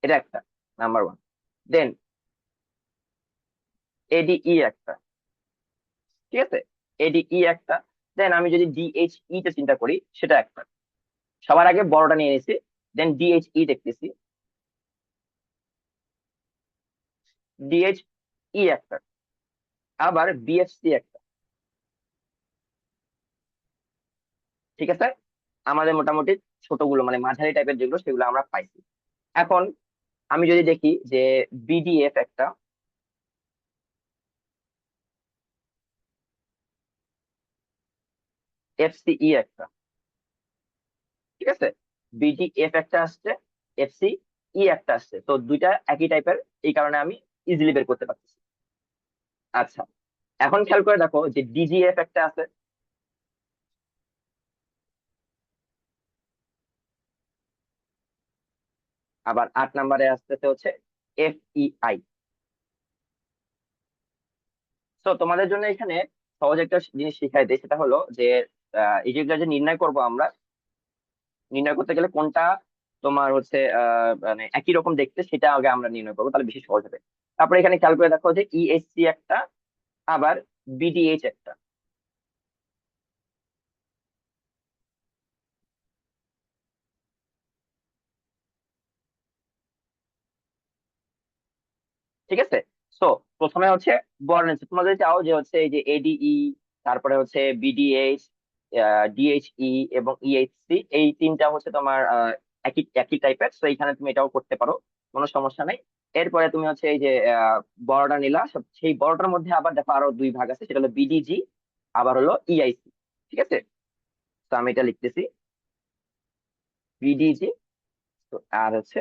এটা একটা নাম্বার ওয়ান। দেন ADE একটা, ঠিক আছে, ADE একটা। দেন আমি যদি DHE তে চিন্তা করি, সেটা একটা। সবার আগে বড়টা নিয়ে নিয়েছি, দেন DHE দেখতেছি, DHE একটা। আবার BFC একটা, ঠিক আছে। আমাদের মোটামুটি ছোটগুলো মানে মাঝারি টাইপের যেগুলো, সেগুলো আমরা পাইছি। এখন আমি যদি দেখি যে BDF একটা, FCE একটা, ঠিক আছে, BDF একটা আসছে, FCE একটা আসছে, তো দুইটা একই টাইপের, এই কারণে আমি ইজিলি বের করতে পারতেছি। আচ্ছা, এখন খেয়াল করে দেখো যে DGF একটা আছে, আবার 8 নম্বরে আসতেছে হচ্ছে FEI। তো তোমাদের জন্য এখানে সহজ একটা জিনিস শিখাই দিই, সেটা হলো যে এই যেগুলো যে নির্ণয় করব আমরা, নির্ণয় করতে গেলে কোনটা তোমার হচ্ছে মানে একই রকম দেখতে, সেটা আগে আমরা নির্ণয় করবো, তাহলে বেশি সহজ হবে। তারপরে এখানে খেয়াল করে দেখো যে EHC একটা, আবার BDH একটা, ঠিক আছে। সো প্রথমে হচ্ছে বর্ণের, তোমাদের চাও যে হচ্ছে এই যে ADE, তারপরে হচ্ছে BDH, DHE এবং EHC, এই তিনটা হচ্ছে তোমার একই একই টাইপের, তো এখানে তুমি এটাও করতে পারো, কোনো সমস্যা নাই। এরপরে তুমি হচ্ছে এই যে বড়টা নিলা, সেই বড়টার মধ্যে আবার দেখো আরো দুই ভাগ আছে, সেটা হলো BDG, আবার হলো EIC, ঠিক আছে। তো আমি এটা লিখতেছি, BDG, তো আর হচ্ছে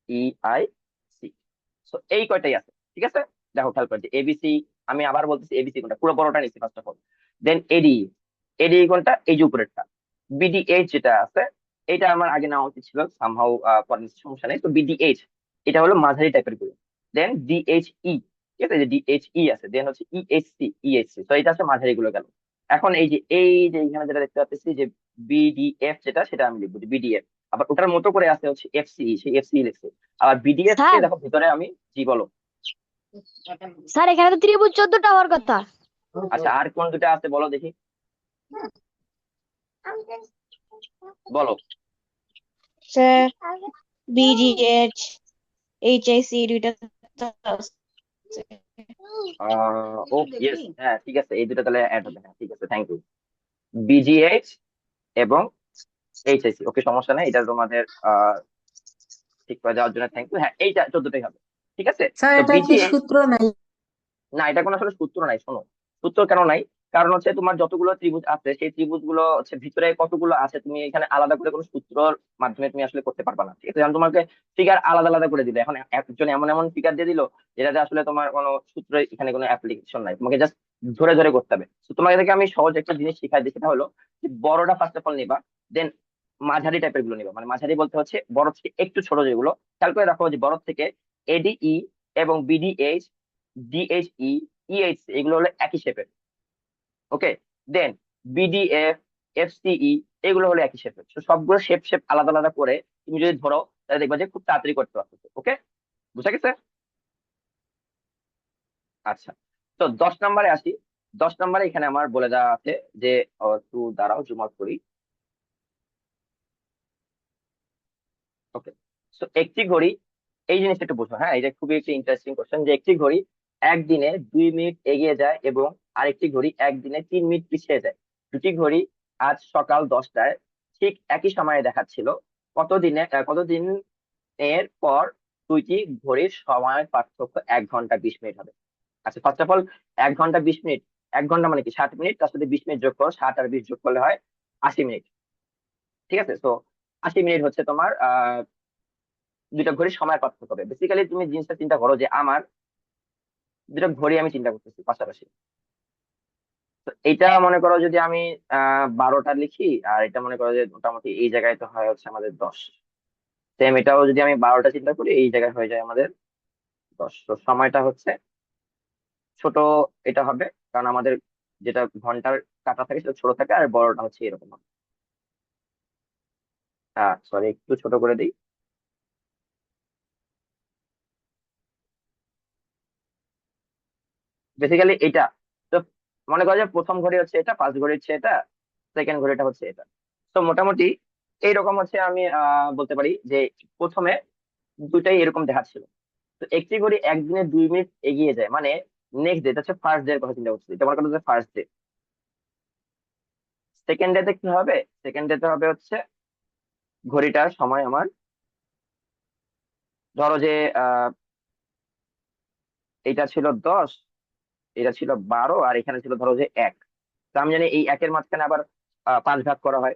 EIC। তো এই কয়টাই আছে, ঠিক আছে। দেখো খেয়াল করছি ABC, আমি আবার বলতেছি ABC কোনটা, পুরো বড়টা নিচ্ছি first of all. Then ADE, ADE কোনটা, এই যে উপরেরটা। BDH যেটা আছে, এটা আমার আগে নেওয়া উচিত ছিল, সামহাউ পরে নিচ্ছি, সমস্যা নেই। তো BDH এটা হলো মাঝারি টাইপের গুলো। দেন DHE, ঠিক আছে, যে DHE আছে। দেন হচ্ছে EHC, তো এটা হচ্ছে মাঝারি গুলো গেল। এখন এই যে এখানে যেটা দেখতে পাচ্ছি যে BDF যেটা, সেটা আমি লিখবো BDF। আবার ওটার মতো করে আছে হচ্ছে FCE, সেই FCE লিখছি। আবার BDF কে স্যার, দেখো ভিতরে আমি, জি বলো। স্যার এখানে তো ত্রিভুজ 14টা হওয়ার কথা। আচ্ছা, আর কোন দুটা আছে বলো দেখি, বলো। স্যার বিডিএইচ এইচআইসি দুইটা তো আছে। ও ইয়েস, হ্যাঁ ঠিক আছে, এই দুটো তাহলে অ্যাড হবে, হ্যাঁ ঠিক আছে, থ্যাংক ইউ। BGH এবং HIC, ওকে, সমস্যা নেই, এটা তোমাদের ঠিক করে দেওয়ার জন্য থ্যাংক ইউ। হ্যাঁ, এইটা 14টাই হবে, ঠিক আছে। স্যার তো এটা কি BGH, সূত্র নাই? না এটা কোনো আসলে সূত্র নাই, শোনো। সূত্র কেন নাই? কারণ হচ্ছে তোমার যতগুলো ত্রিভুজ আছে, সেই ত্রিভুজ গুলো হচ্ছে ভিতরে কতগুলো আছে, তুমি এখানে আলাদা করে কোনো সূত্রর মাধ্যমে তুমি আসলে করতে পারবে না, ঠিক আছে। কারণ তোমাকে ফিগার আলাদা আলাদা করে দিলে, এখন একজন এমন এমন ফিগার দিয়ে দিল যেটাতে আসলে তোমার কোনো সূত্র, এখানে কোনো অ্যাপ্লিকেশন নাই, তোমাকে জাস্ট ধরে ধরে করতে হবে। তো তোমাকে থেকে আমি সহজ একটা জিনিস শিখাই দিই, সেটা হলো যে বড়টা ফার্স্ট অফ অল নিবা, দেন মাঝারি টাইপের গুলো নিবা, মানে মাঝারি বলতে হচ্ছে বড় থেকে একটু ছোট যেগুলো। খেয়াল করে রাখো যে বড় থেকে ADE এবং BDH, DHE, ইএইচসি এগুলো হলো একই শেপের। ওকে, দেন বিডিএফ, এফসিই এগুলো হলো একই শেপের। তো সবগুলো শেপ শেপ আলাদা আলাদা করে তুমি যদি ধরো তাহলে দেখবা যে খুব তাড়াতাড়ি করতে পারছো। ওকে, বুঝা গেছে? আচ্ছা, তো 10 নম্বরে আসি। 10 নম্বরে এখানে আমার বলে দেওয়া আছে যে একটু দাঁড়াও, জুম আউট করি। ওকে, তো একটি ঘড়ি, এই জিনিসটা একটু বুঝো, হ্যাঁ, এটা খুবই একটি ইন্টারেস্টিং কোশ্চেন, যে একটি ঘড়ি একদিনে 2 মিনিট এগিয়ে যায় এবং আরেকটি ঘড়ি একদিনে 3 মিনিট পিছিয়ে যায়। দুটি ঘড়ি আজ সকাল 10টায় ঠিক একই সময়ে দেখাচ্ছিল। কতদিন এর পর দুইটি ঘড়ির সময়ের পার্থক্য 1 ঘন্টা 20 মিনিট হবে? আচ্ছা, ফার্স্ট অফ অল 1 ঘন্টা 20 মিনিট, 1 ঘন্টা মানে কি 60 মিনিট, তার সাথে 20 মিনিট যোগ করো, 60 আর 20 যোগ করলে হয় 80 মিনিট। ঠিক আছে, তো 80 মিনিট হচ্ছে তোমার দুইটা ঘড়ির সময় পার্থক্য হবে। বেসিক্যালি তুমি জিনিসটা চিন্তা করো যে আমার দুটো ঘড়ি আমি চিন্তা করতেছি পাশাপাশি। তো এটা মনে করো যদি আমি 12টা লিখি, আর এটা মনে করো যে মোটামুটি এই জায়গায় তো হয় হচ্ছে আমাদের 10। সেম এটাও যদি আমি 12টা চিন্তা করি, এই জায়গায় হয়ে যায় আমাদের 10। তো সময়টা হচ্ছে ছোট এটা হবে, কারণ আমাদের যেটা ঘন্টার কাটা থাকে সেটা ছোট থাকে, আর বড়টা হচ্ছে এরকম হবে। সরি, একটু ছোট করে দিই। বেসিক্যালি এটা, তো মনে করো যে প্রথম ঘড়ি হচ্ছে এটা, ফার্স্ট ঘড়ি হচ্ছে এটা, সেকেন্ড ঘড়িটা হচ্ছে এটা। তো মোটামুটি এইরকম হচ্ছে আমি বলতে পারি যে প্রথমে দুটাই এরকম দেখাচ্ছিল। তো একটি ঘড়ি একদিনে 2 মিনিট এগিয়ে যায়, মানে নেক্সট ডে, হচ্ছে ফার্স্ট ডে এর কথা চিন্তা করছি, এটা মনে করো যে ফার্স্ট ডে। সেকেন্ড ডে তে কি হবে? সেকেন্ড ডে তে হবে হচ্ছে ঘড়িটার সময় আমার, ধরো যে আহ এটা ছিল 10, এটা ছিল 12, আর এখানে ছিল ধরো যে 1। তো আমি জানি এই একের মাঝখানে আবার 5 ভাগ করা হয়।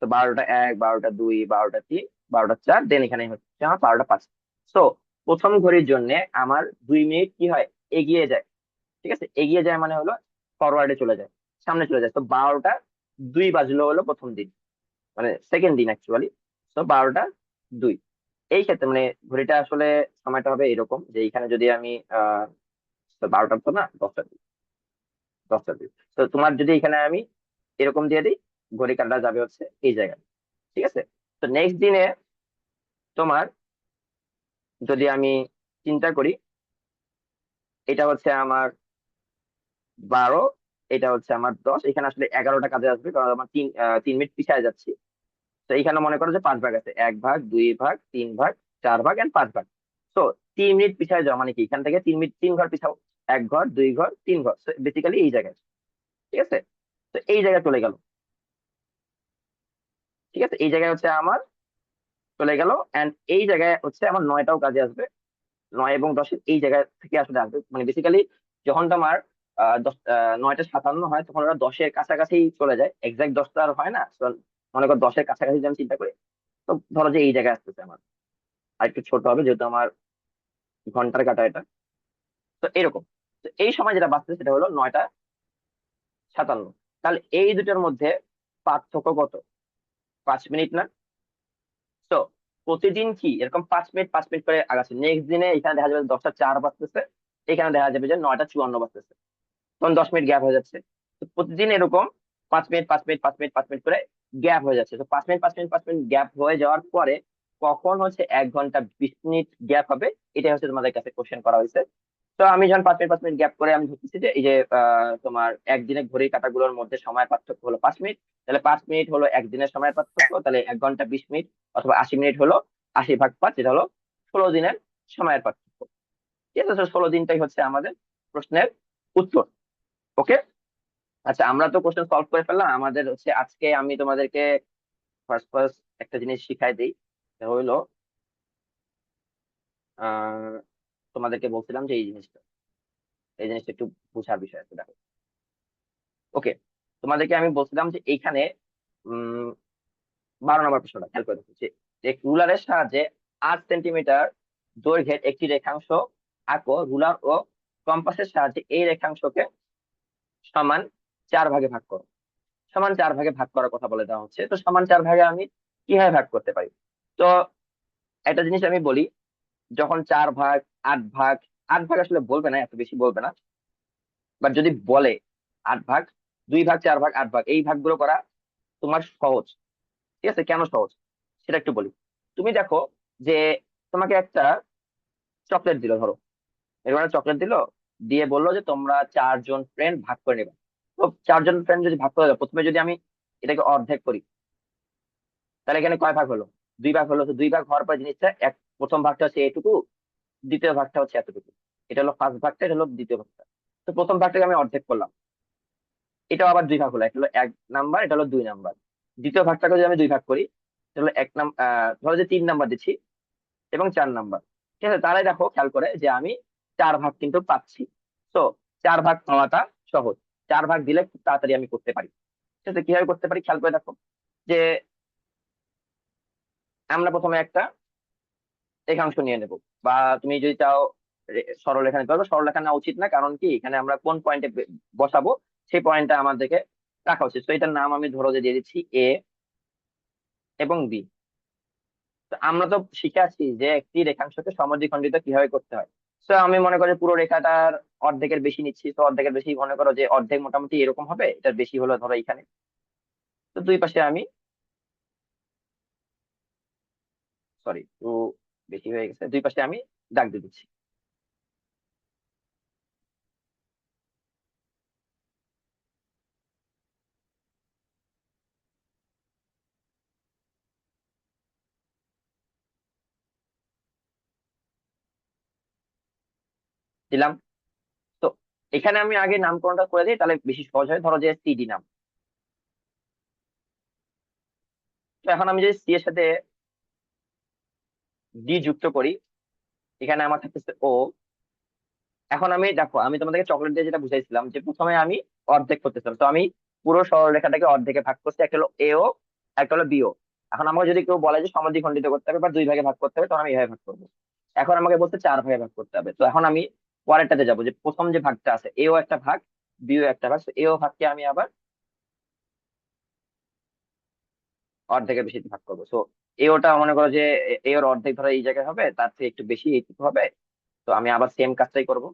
তো 12টা 1, 12টা 2, 12টা 3, 12টা 4, দেন এখানে হচ্ছে আমার 12টা 5। তো প্রথম ঘড়ির জন্য আমার 2 মিনিট কি হয়, এগিয়ে যায়। ঠিক আছে, এগিয়ে যায় মানে হলো ফরওয়ার্ডে চলে যায়, সামনে চলে যায়। তো 12টা 2 বাজলো হলো প্রথম দিন, মানে সেকেন্ড দিন অ্যাকচুয়ালি। তো 12টা 2, এই ক্ষেত্রে মানে ঘড়িটা আসলে সময়টা হবে এরকম যে এখানে যদি আমি 12টা তো না, 10টা দিই, 10টা দিই। তো তোমার যদি এখানে আমি এরকম দিয়ে দিই, ঘড়ি কাঁটা যাবে হচ্ছে এই জায়গায়। ঠিক আছে, তো নেক্সট দিনে তোমার যদি আমি চিন্তা করি, এটা হচ্ছে আমার 12, এটা হচ্ছে আমার 10, এখানে আসলে 11টা কাজে আসবে কারণ আমার 3 মিনিট পিছিয়ে যাচ্ছি। তো এখানে মনে করো যে 5 ভাগ আছে, 1 ভাগ, 2 ভাগ, 3 ভাগ, 4 ভাগ এন্ড 5 ভাগ। তো 3 মিনিট পিছিয়ে যাওয়া মানে কি, এখান থেকে 3 মিনিট 3 ঘর পিছাও, 1 ঘর, 2 ঘর, 3 ঘর, বেসিক্যালি এই জায়গায়। ঠিক আছে, তো এই জায়গায় চলে গেল। ঠিক আছে, এই জায়গায় হচ্ছে আমার চলে গেল, এন্ড এই জায়গায় হচ্ছে আমার 9টাও কাজে আসবে। 9 এবং 10 এই জায়গা থেকে আসলে আসবে, মানে বেসিক্যালি যখন তোমার 9টা 57 হয় তখন ওরা 10-এর কাছাকাছি চলে যায়, এক্সাক্ট 10টা আর হয় না। So, মনে কর 10-এর কাছাকাছি যদি আমি চিন্তা করি, তো ধরো যে এই জায়গায় আসতেছে আমার, আর একটু ছোট হবে যেহেতু আমার ঘন্টার কাটা এটা। তো এরকম, তো এই সময় যেটা বাঁচতেছে সেটা হলো 9টা 57। তাহলে এই দুটোর মধ্যে পার্থক্য কত? 5 মিনিট না? তো প্রতিদিন কি এরকম 5 মিনিট 5 মিনিট করে আগাচ্ছে, নেক্সট দিনে এখানে দেখা যাবে 10টা 4 বাজতেছে, এখানে দেখা যাবে যে 9টা 54 বাজতেছে, তখন 10 মিনিট গ্যাপ হয়ে যাচ্ছে। তো প্রতিদিন এরকম 5 মিনিট 5 মিনিট 5 মিনিট 5 মিনিট করে গ্যাপ হয়ে যাচ্ছে। তো 5 মিনিট 5 মিনিট 5 মিনিট গ্যাপ হয়ে যাওয়ার পরে কখন হচ্ছে 1 ঘন্টা 20 মিনিট গ্যাপ হবে, এটাই হচ্ছে তোমাদের কাছে কোশ্চেন করা হয়েছে। তো আমি যখন 5 মিনিট 5 মিনিট গ্যাপ করে আমি ধরতেছি যে এই যে তোমার একদিনের ঘড়ির কাঁটাগুলোর মধ্যে সময় পার্থক্য হলো 5 মিনিট, তাহলে 5 মিনিট হলো একদিনের সময় পার্থক্য, তাহলে 1 ঘন্টা 20 মিনিট অথবা 80 মিনিট হলো 80 ভাগ 5, যেটা হলো 16 দিনের সময়ের পার্থক্য। ঠিক আছে, 16 দিনটাই হচ্ছে আমাদের প্রশ্নের উত্তর। ওকে, আচ্ছা, আমরা তো কোশ্চেন সলভ করে ফেললাম। আমাদের হচ্ছে আজকে আমি তোমাদেরকে ফার্স্ট ফার্স্ট একটা জিনিস শিখাই দিই, সেটা হইলো আহ তোমাদেরকে বলছিলাম যে এই জিনিসটা একটু বোঝার বিষয় আছে, দেখো। ওকে, তোমাদেরকে আমি বলছিলাম যে এইখানে উম 12 নম্বর প্রশ্নটা খেয়াল করে দেখো, যে রুলারের সাহায্যে 8 সেন্টিমিটার দৈর্ঘ্যের একটি রেখাংশ আঁকো, রুলার ও কম্পাসের সাহায্যে এই রেখাংশকে সমান 4 ভাগে ভাগ করো। সমান 4 ভাগে ভাগ করার কথা বলে দেওয়া হচ্ছে, তো সমান 4 ভাগে আমি কিভাবে ভাগ করতে পারি? তো একটা জিনিস আমি বলি, যখন 4 ভাগ, 8 ভাগ, 8 ভাগ আসলে বলবে না, এত বেশি বলবে না। বাট যদি বলে 8 ভাগ, 2 ভাগ, 4 ভাগ, 8 ভাগ, এই ভাগগুলো করা তোমার সহজ। ঠিক আছে, কেন সহজ সেটা একটু বলি। তুমি দেখো যে তোমাকে একটা চকলেট দিল, ধরো এরকম একটা চকলেট দিল, দিয়ে বললো যে তোমরা 4 জন ফ্রেন্ড ভাগ করে নেবে। তো 4 জন ফ্রেন্ড যদি ভাগ করে দাও, প্রথমে যদি আমি এটাকে অর্ধেক করি, তাহলে এখানে কয় ভাগ হলো? 2 ভাগ হলো। তো 2 ভাগ হওয়ার পর জিনিসটা প্রথম ভাগটা হচ্ছে এটুকু, দ্বিতীয় ভাগটা হচ্ছে এতটুকু। এটা হলো ফার্স্ট ভাগটা, এটা হলো দ্বিতীয় ভাগটা। তো প্রথম ভাগটাকে আমি অর্ধেক করলাম, এটাও আবার 2 ভাগ হলো, এটা হলো 1 নাম্বার, এটা হলো 2 নাম্বার। দ্বিতীয় ভাগটাকে যদি আমি 2 ভাগ করি, এটা হলো ধরো যে 3 নাম্বার দিচ্ছি এবং 4 নাম্বার। ঠিক আছে, তাহলে দেখো খেয়াল করে যে আমি 4 ভাগ কিন্তু পাচ্ছি। তো 4 ভাগ পাওয়াটা সহজ, 4 ভাগ দিলে খুব তাড়াতাড়ি আমি করতে পারি। ঠিক আছে, কিভাবে করতে পারি খেয়াল করে দেখো। যে আমরা প্রথমে একটা রেখাংশ নিয়ে নেব, বা তুমি যদি চাও সরলরেখা নিতে পারবে। সরলরেখা নেওয়া উচিত না, কারণ কি এখানে আমরা কোন পয়েন্টে বসাবো সেই পয়েন্টটা আমাদেরকে রাখা উচিত। তো এটার নাম আমি ধরো যে দিয়ে দিচ্ছি এ এবং বি। তো আমরা তো শিখে আসছি যে একটি রেখাংশকে সমদ্বিখণ্ডিত কিভাবে করতে হয়। তো আমি মনে করি পুরো রেখাটার অর্ধেকের বেশি নিচ্ছি। তো অর্ধেকের বেশি মনে করো যে অর্ধেক মোটামুটি এরকম হবে, এটার বেশি হলো ধরো এখানে। তো দুই পাশে আমি, সরি একটু বেশি হয়ে গেছে, দুই পাশে আমি দাগ দিয়ে দিচ্ছি। দিলাম। তো এখানে আমি আগে নামকরণটা করে দিই, তাহলে বেশি সহজ হয়। ধরো যে সিডি নাম। তো এখন আমি যদি সি এর সাথে ডি যুক্ত করি, এখানে আমার থাকতেছে ও। এখন আমি দেখো, আমি তোমাদেরকে চকলেট দিয়ে যেটা বুঝাইছিলাম যে প্রথমে আমি অর্ধেক করতেছিলাম। তো আমি পুরো সরলরেখাটাকে অর্ধেকে ভাগ করছি, একটা হলো এও, একটা হলো বিও। এখন আমাকে যদি কেউ বলে যে সমদ্বিখণ্ডিত করতে হবে বা 2 ভাগে ভাগ করতে হবে, তখন আমি এভাবে ভাগ করবো। এখন আমাকে বলতে 4 ভাগে ভাগ করতে হবে। তো এখন আমি পরেরটাতে যাবো, যে প্রথম যে ভাগটা আছে এও একটা ভাগ, বিও একটা ভাগ। তো এও ভাগকে আমি আবার অর্ধেকের বেশি ভাগ করবো। তো এওটা মনে করো যে এর অর্ধেক ধরো এই জায়গায় হবে, তার থেকে একটু বেশি এইটুকু হবে। তো আমি আবার সেম কাজটাই করব,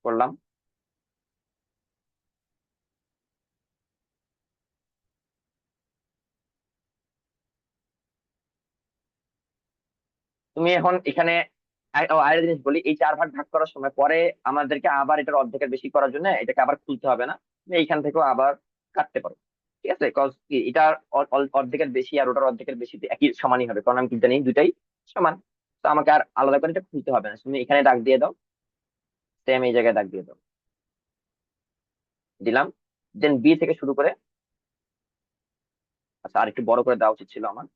করলাম। তুমি এখন এখানে আরেকটা জিনিস বলি, এই 4 ভাগ ভাগ করার সময় পরে আমাদেরকে আবার এটার অর্ধেকের বেশি করার জন্য এটাকে আবার খুলতে হবে না। তুমি এইখান থেকেও আবার কাটতে পারো। ঠিক আছে, কজ এটার অর্ধেকের বেশি আর ওটার অর্ধেকের বেশি একই সমানই হবে, কারণ আমি কি জানি দুইটাই সমান। তো আমাকে আর আলাদা করে এটা খুলতে হবে না, তুমি এখানে দাগ দিয়ে দাও, সেম এই জায়গায় দাগ দিয়ে দাও। দিলাম। দেন বি থেকে শুরু করে, আচ্ছা আর একটু বড় করে দেওয়া উচিত ছিল আমার।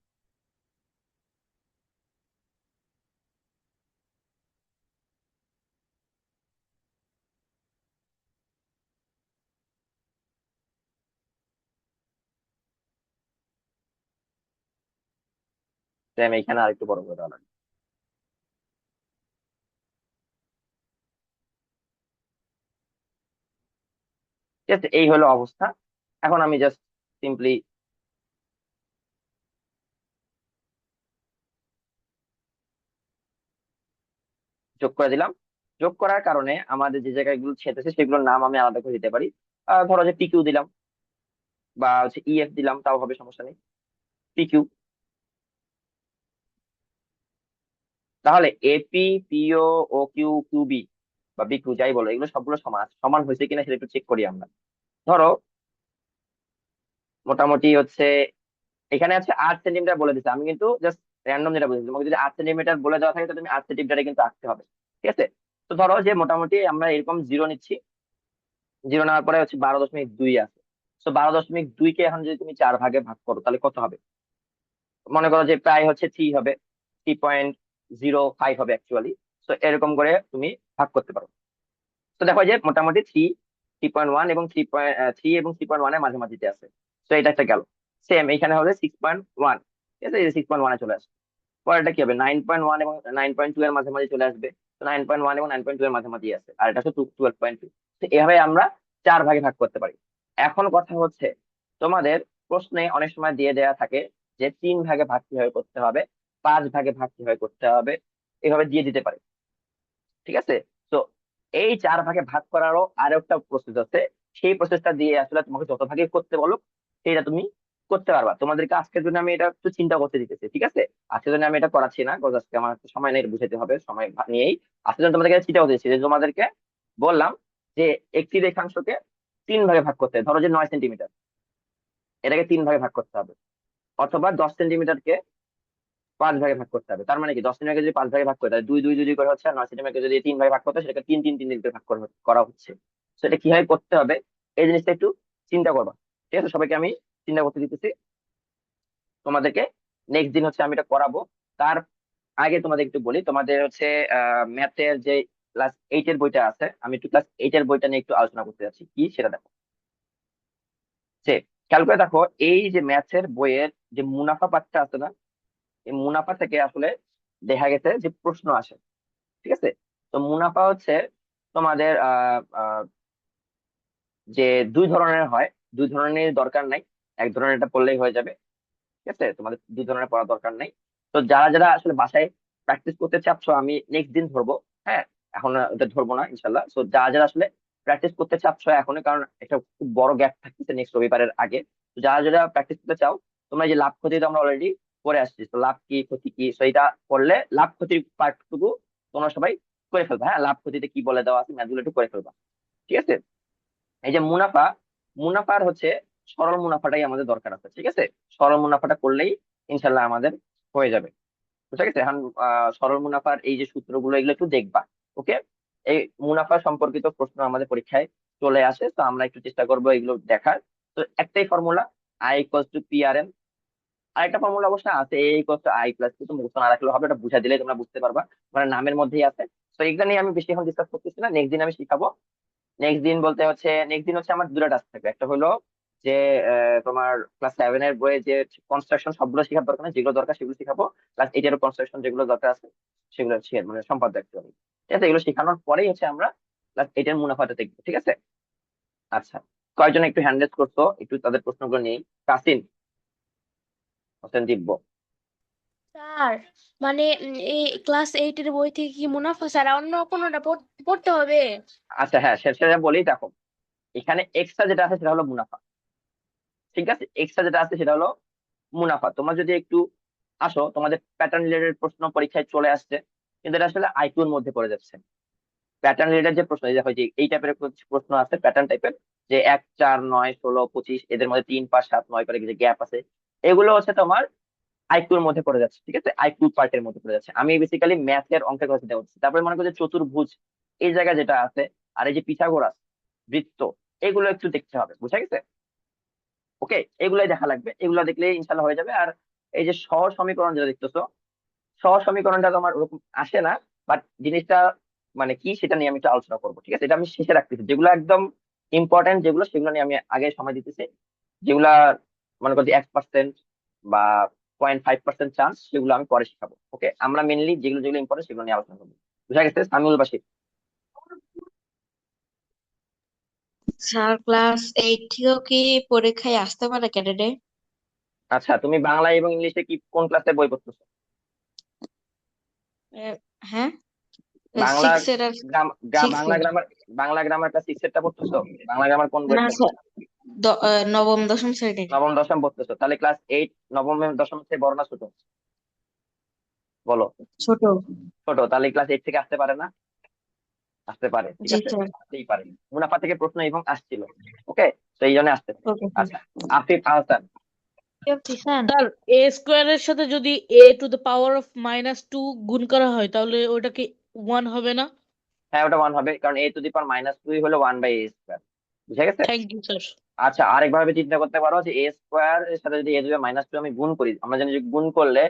সেম এইখানে আর একটু বড় করে দেওয়া লাগবে। ঠিক আছে, এই হলো অবস্থা। এখন আমি জাস্ট সিম্পলি যোগ করে দিলাম। যোগ করার কারণে আমাদের যে জায়গাগুলো ছেদ আছে সেগুলোর নাম আমি আলাদা করে দিতে পারি। ধরো যে পিকিউ দিলাম, বা হচ্ছে ইএফ দিলাম, তাও হবে, সমস্যা নেই। পিকিউ। তাহলে এপি, পিও, ও কিউ, কিউবি বা বিকিউ যাই বলো, এগুলো সবগুলো সমান আছে। সমান হয়েছে কিনা সেটা একটু চেক করি আমরা। ধরো মোটামুটি হচ্ছে এখানে আছে 8 সেন্টিমিটার বলে দিচ্ছে, আমি কিন্তু জাস্ট র্যান্ডম যেটা বলেছি, তোমাকে যদি 8 সেন্টিমিটার বলে দেওয়া থাকে তো তুমি 8 সেন্টিমিটারে কিন্তু আঁকতে হবে। ঠিক আছে, তো ধরো যে মোটামুটি আমরা এরকম 0 নিচ্ছি। 0 নেওয়ার পরে হচ্ছে 12.2 আছে। তো 12.2 কে এখন যদি তুমি 4 ভাগে ভাগ করো, তাহলে কত হবে? মনে করো যে প্রায় হচ্ছে 3 হবে, 3.05 হবে অ্যাকচুয়ালি। তো এরকম করে তুমি ভাগ করতে পারো। তো দেখো যে মোটামুটি 3.1 এবং 3.1 এর মাঝামাঝিতে আছে। তো এটা একটা গেল। সেম এইখানে হবে 6.1। ঠিক আছে, এই 6.1 চলে আসবে। পরেরটা কি হবে? 9.1 এবং 9.2 এর মাঝামাঝি চলে আসবে। তো 9.1 এবং 9.2 এর মাঝামাঝি আছে, আর এটা হচ্ছে 12.2। তো এভাবে আমরা 4 ভাগে ভাগ করতে পারি। এখন কথা হচ্ছে, তোমাদের প্রশ্নে অনেক সময় দিয়ে দেয়া থাকে যে 3 ভাগে ভাগ কিভাবে করতে হবে। 5 ভাগে ভাগ কিভাবে করতে হবে এভাবে দিয়ে দিতে পারে, ঠিক আছে। তো এই 4 ভাগে ভাগ করারও আরো একটা প্রসেস আছে, সেই প্রসেসটা দিয়ে আসলে তোমাকে যত ভাগে করতে বলো সেটা তুমি করতে পারবা। তোমাদেরকে আজকের জন্য আমি এটা একটু চিন্তা করতে দিতেছি, ঠিক আছে। আজকের জন্য আমি এটা করাচ্ছি না, কারণ আজকে আমার একটু সময় নেই, এটা বুঝাতে হবে, সময় নিয়েই আজকের জন্য তোমাদেরকে চিন্তা করতেছি যে তোমাদেরকে বললাম যে একটি রেখাংশকে 3 ভাগে ভাগ করতে হবে। ধরো যে 9 সেন্টিমিটার, এটাকে 3 ভাগে ভাগ করতে হবে, অথবা 10 সেন্টিমিটারকে 5 ভাগে ভাগ করতে হবে। তার মানে কি 10 সেন্টিমিটারকে যদি 5 ভাগে ভাগ করতে হয়, দুই দুই দুই দুই করে হচ্ছে, আর 9 সেন্টিমিটারকে যদি 3 ভাগে ভাগ করতে হয় সেটাকে তিন তিন তিন তিন করে ভাগ করা হচ্ছে। তো এটা কিভাবে করতে হবে এই জিনিসটা একটু চিন্তা করবা, ঠিক আছে। সবাইকে আমি চিন্তা করতে দিতেছি। তোমাদেরকে নেক্সট দিন হচ্ছে আমি এটা করাবো। তার আগে তোমাদের একটু বলি, তোমাদের হচ্ছে ম্যাথের যে ক্লাস 8 এর বইটা আছে, আমি একটু ক্লাস 8 এর বইটা নিয়ে একটু আলোচনা করতে যাচ্ছি, কি সেটা দেখো। যে খেয়াল করে দেখো, এই যে ম্যাথের বইয়ের যে মুনাফা পাঠটা আছে না, এই মুনাফা থেকে আসলে দেখা গেছে যে প্রশ্ন আসে, ঠিক আছে। তো মুনাফা হচ্ছে তোমাদের যে দুই ধরনের হয়, দুই ধরনের দরকার নাই, এক ধরনের এটা পড়লেই হয়ে যাবে, ঠিক আছে। তোমাদের দুই ধরনের পড়ার দরকার নাই। তো যারা যারা আসলে বাসায় প্র্যাকটিস করতে চাচ্ছ, আমি নেক্সট দিন ধরবো, হ্যাঁ, এখন ওটা ধরবো না ইনশাল্লাহ। তো যারা যারা আসলে প্র্যাকটিস করতে চাচ্ছ এখন, কারণ একটা খুব বড় গ্যাপ থাকতেছে নেক্সট রবিবারের আগে, তো যারা যারা প্র্যাকটিস করতে চাও, তোমরা এই যে লাভ ক্ষতি তো আমরা অলরেডি করে আসছি, তো লাভ কি ক্ষতি কি, তো এটা করলে লাভ ক্ষতির পার্টটুকু তোমরা সবাই করে ফেলবা। হ্যাঁ, লাভ ক্ষতিতে কি বলে দেওয়া আছে ম্যাথগুলো একটু করে ফেলবা, ঠিক আছে। এই যে মুনাফা, মুনাফার হচ্ছে সরল মুনাফাটাই আমাদের দরকার আছে, ঠিক আছে। সরল মুনাফাটা করলেই ইনশাল্লাহ আমাদের হয়ে যাবে, বুঝা গেছে। এখন সরল মুনাফার এই যে সূত্রগুলো এগুলো একটু দেখবা, ওকে। এই মুনাফা সম্পর্কিত প্রশ্ন আমাদের পরীক্ষায় চলে আসে, তো আমরা একটু চেষ্টা করবো এগুলো দেখার। তো একটাই ফর্মুলা, I = PRN। আরেকটা ফর্মুলা অবশ্য আছে, A = I+, কিন্তু মুখস্থ না রাখলে হবে, এটা বুঝা দিলে তোমরা বুঝতে পারবা, মানে নামের মধ্যেই আছে। তো এগুলো নিয়ে আমি বেশি এখন ডিসকাস করতেছি না, নেক্সট দিন আমি শিখাবো। নেক্সট দিন হচ্ছে আমার দুটো টাস্ক থাকবে। একটা হলো যে তোমার ক্লাস 7 এর বইয়ে যে কনস্ট্রাকশন সবগুলো শেখার দরকার নেই, যেগুলো দরকার সেগুলো শিখাবো। ক্লাস 8 এর কনস্ট্রাকশন যেগুলো দরকার আছে সেগুলো শিখে মানে সম্পাদ্য একটু আমি, ঠিক আছে। এগুলো শেখানোর পরেই হচ্ছে আমরা ক্লাস 8 এর মুনাফাটা দেখবো, ঠিক আছে। আচ্ছা, কয়েকজন একটু হ্যান্ড রেজ করতো, একটু তাদের প্রশ্নগুলো নেই। কাসিম হোসেন দিব্য। স্যার মানে এই ক্লাস 8 এর বই থেকে কি মুনাফা স্যার অন্য কোনোটা পড়তে হবে? আচ্ছা হ্যাঁ, সেটা বলি, দেখো এখানে এক্সট্রা যেটা আছে সেটা হলো মুনাফা, ঠিক আছে। এক্সট্রা যেটা আছে সেটা হলো মুনাফা। তোমরা যদি একটু আসো, তোমাদের প্যাটার্ন রিলেটেড প্রশ্ন পরীক্ষায় চলে আসছে, কিন্তু এটা আসলে আইকিউর মধ্যে পড়ে যাচ্ছে। প্যাটার্ন রিলেটেড যে প্রশ্ন, এই দেখো যে এই টাইপের প্রশ্ন আছে প্যাটার্ন টাইপের, যে 1, 4, 9, 16, 25 এদের মধ্যে 3, 5, 7, 9 করে যে গ্যাপ আছে, এগুলো হচ্ছে তোমার আইকিউর মধ্যে পড়ে যাচ্ছে, ঠিক আছে। আইকিউ পার্টের মধ্যে পড়ে যাচ্ছে। আমি বেসিক্যালি ম্যাথের অঙ্কের কথা চিন্তা করছি। তারপরে মনে করো যে চতুর্ভুজ এই জায়গায় যেটা আছে, আর এই যে পিথাগোরাস বৃত্ত, এগুলো একটু দেখতে হবে, বুঝা গেছে। ওকে, এগুলাই দেখা লাগবে, এগুলো দেখলে ইনশাল্লাহ হয়ে যাবে। আর এই যে সহজ সমীকরণ যেটা দেখতেছো, সহজ সমীকরণটা তো আমার ওরকম আসে না, বাট জিনিসটা মানে কি সেটা নিয়ে আমি একটু আলোচনা করবো, ঠিক আছে। এটা আমি শেষে রাখতেছি, যেগুলো একদম ইম্পর্টেন্ট যেগুলো সেগুলো নিয়ে আমি আগে সময় দিতেছি। যেগুলা মনে করছি 1% বা 0.5% চান্স, সেগুলো আমি পরে শিখাবো। ওকে, আমরা মেনলি যেগুলো যেগুলো ইম্পর্টেন্ট সেগুলো নিয়ে আলোচনা করবো, বুঝা গেছে। সামিউল বাসী। স্যার ক্লাস 8 থেকেও কি পরীক্ষায় আসতে পারে ক্যাডেটে? আচ্ছা, তুমি বাংলা এবং ইংলিশে কি কোন ক্লাসে বই পড়তেছো? হ্যাঁ, বাংলা 6 এর আর সিক্স বাংলা এর। গ্রামার, বাংলা গ্রামার ক্লাস 6 এরটা পড়তেছো? বাংলা গ্রামার কোন না বইটা? স্যার, নবম দশম শ্রেণীর। নবম দশম পড়তেছো, তাহলে ক্লাস 8 নবম এবং দশম হচ্ছে বড় না ছোট, বলো। ছোট। ছোট, তাহলে ক্লাস 8 থেকে আসতে পারে না? আসতে পারে, ঠিক জি আছে, স্যার। আসতেই পারে। মুনাফা থেকে প্রশ্ন এবং আসছিল, ওকে, তো এই জন্য আসতে পারে। Okay sir. আচ্ছা, আফিফ আহসান। স্যার স্যার এ স্কোয়ারের সাথে যদি a⁻² গুণ করা হয় তাহলে ওটা কি 1 হবে না? হ্যাঁ, ওটা 1 হবে, কারণ a⁻²² হলো 1/a², বুঝে গেছে। Thank you sir. আচ্ছা, আরেকভাবে চিন্তা করতে পারো যে a² এর সাথে যদি a⁻² আমি গুণ করি, আমরা জানি যে গুণ করলে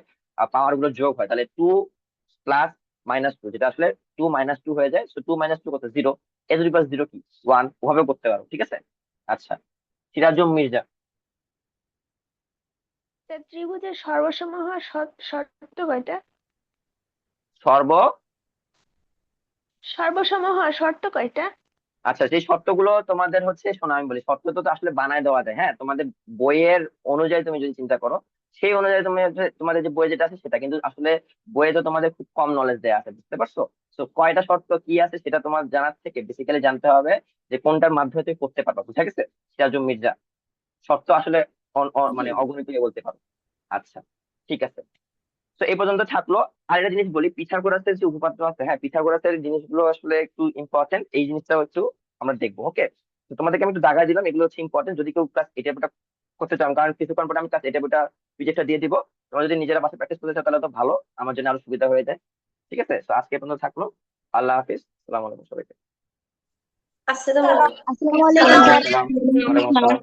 পাওয়ার গুলো যোগ হয়, তাহলে 2 + -2, যেটা আসলে 2 - 2 হয়ে যায়। 2 - 2 কত? 0। a⁻0 কি? 1। ওভাবে করতে পারো, ঠিক আছে। আচ্ছা, সিরাজুম মির্জা। তা ত্রিভুজের সর্বসম হওয়ার শর্ত কয়টা? সর্ব, সর্বসম হওয়ার শর্ত কয়টা? আচ্ছা, সেই শর্তগুলো তোমাদের হচ্ছে, শোনো আমি বলি, শর্ত তো আসলে বানায় দেওয়া যায়, হ্যাঁ। তোমাদের বইয়ের অনুযায়ী তুমি যদি চিন্তা করো, সেই অনুযায়ী তুমি তোমাদের যে বই যেটা আছে সেটা, কিন্তু আসলে বইয়ে তো তোমাদের খুব কম নলেজ দেওয়া আছে, বুঝতে পারছো? তো কয়টা শর্ত কি আছে সেটা তোমার জানার থেকে বেসিক্যালি জানতে হবে যে কোনটার মাধ্যমে তুমি পড়তে পারবা, বুঝা গেছে? সিরাজুম মির্জা শর্ত আসলে মানে অগণিত বলতে পারো। আচ্ছা, ঠিক আছে। তো এই পর্যন্ত থাকলো। আর একটা জিনিস বলি, পিথাগোরাসের যে উপপাদ্য আছে, হ্যাঁ পিথাগোরাসের জিনিসগুলো আসলে একটু ইম্পর্টেন্ট, এই জিনিসটাও একটু আমরা দেখবো। ওকে, তো তোমাদেরকে আমি একটু দাগা দিলাম, এগুলো হচ্ছে ইম্পর্টেন্ট। যদি কেউ ক্লাস এটা করতে চাও, কারণ কিছুক্ষণ পরে আমি ক্লাস এটা পিডিএফটা দিয়ে দিব, তোমরা যদি নিজেরা বাসা প্র্যাকটিস করতে চাও তাহলে তো ভালো, আমার জন্য আরো সুবিধা হয়ে যায়। ঠিক আছে, তো আজকে এ পর্যন্ত থাকলো। আল্লাহ হাফিজ, আসসালামু আলাইকুম সবাইকে। আসসালামু আলাইকুম স্যার। ওয়ালাইকুম আসসালাম। ওয়ালাইকুম আসসালাম।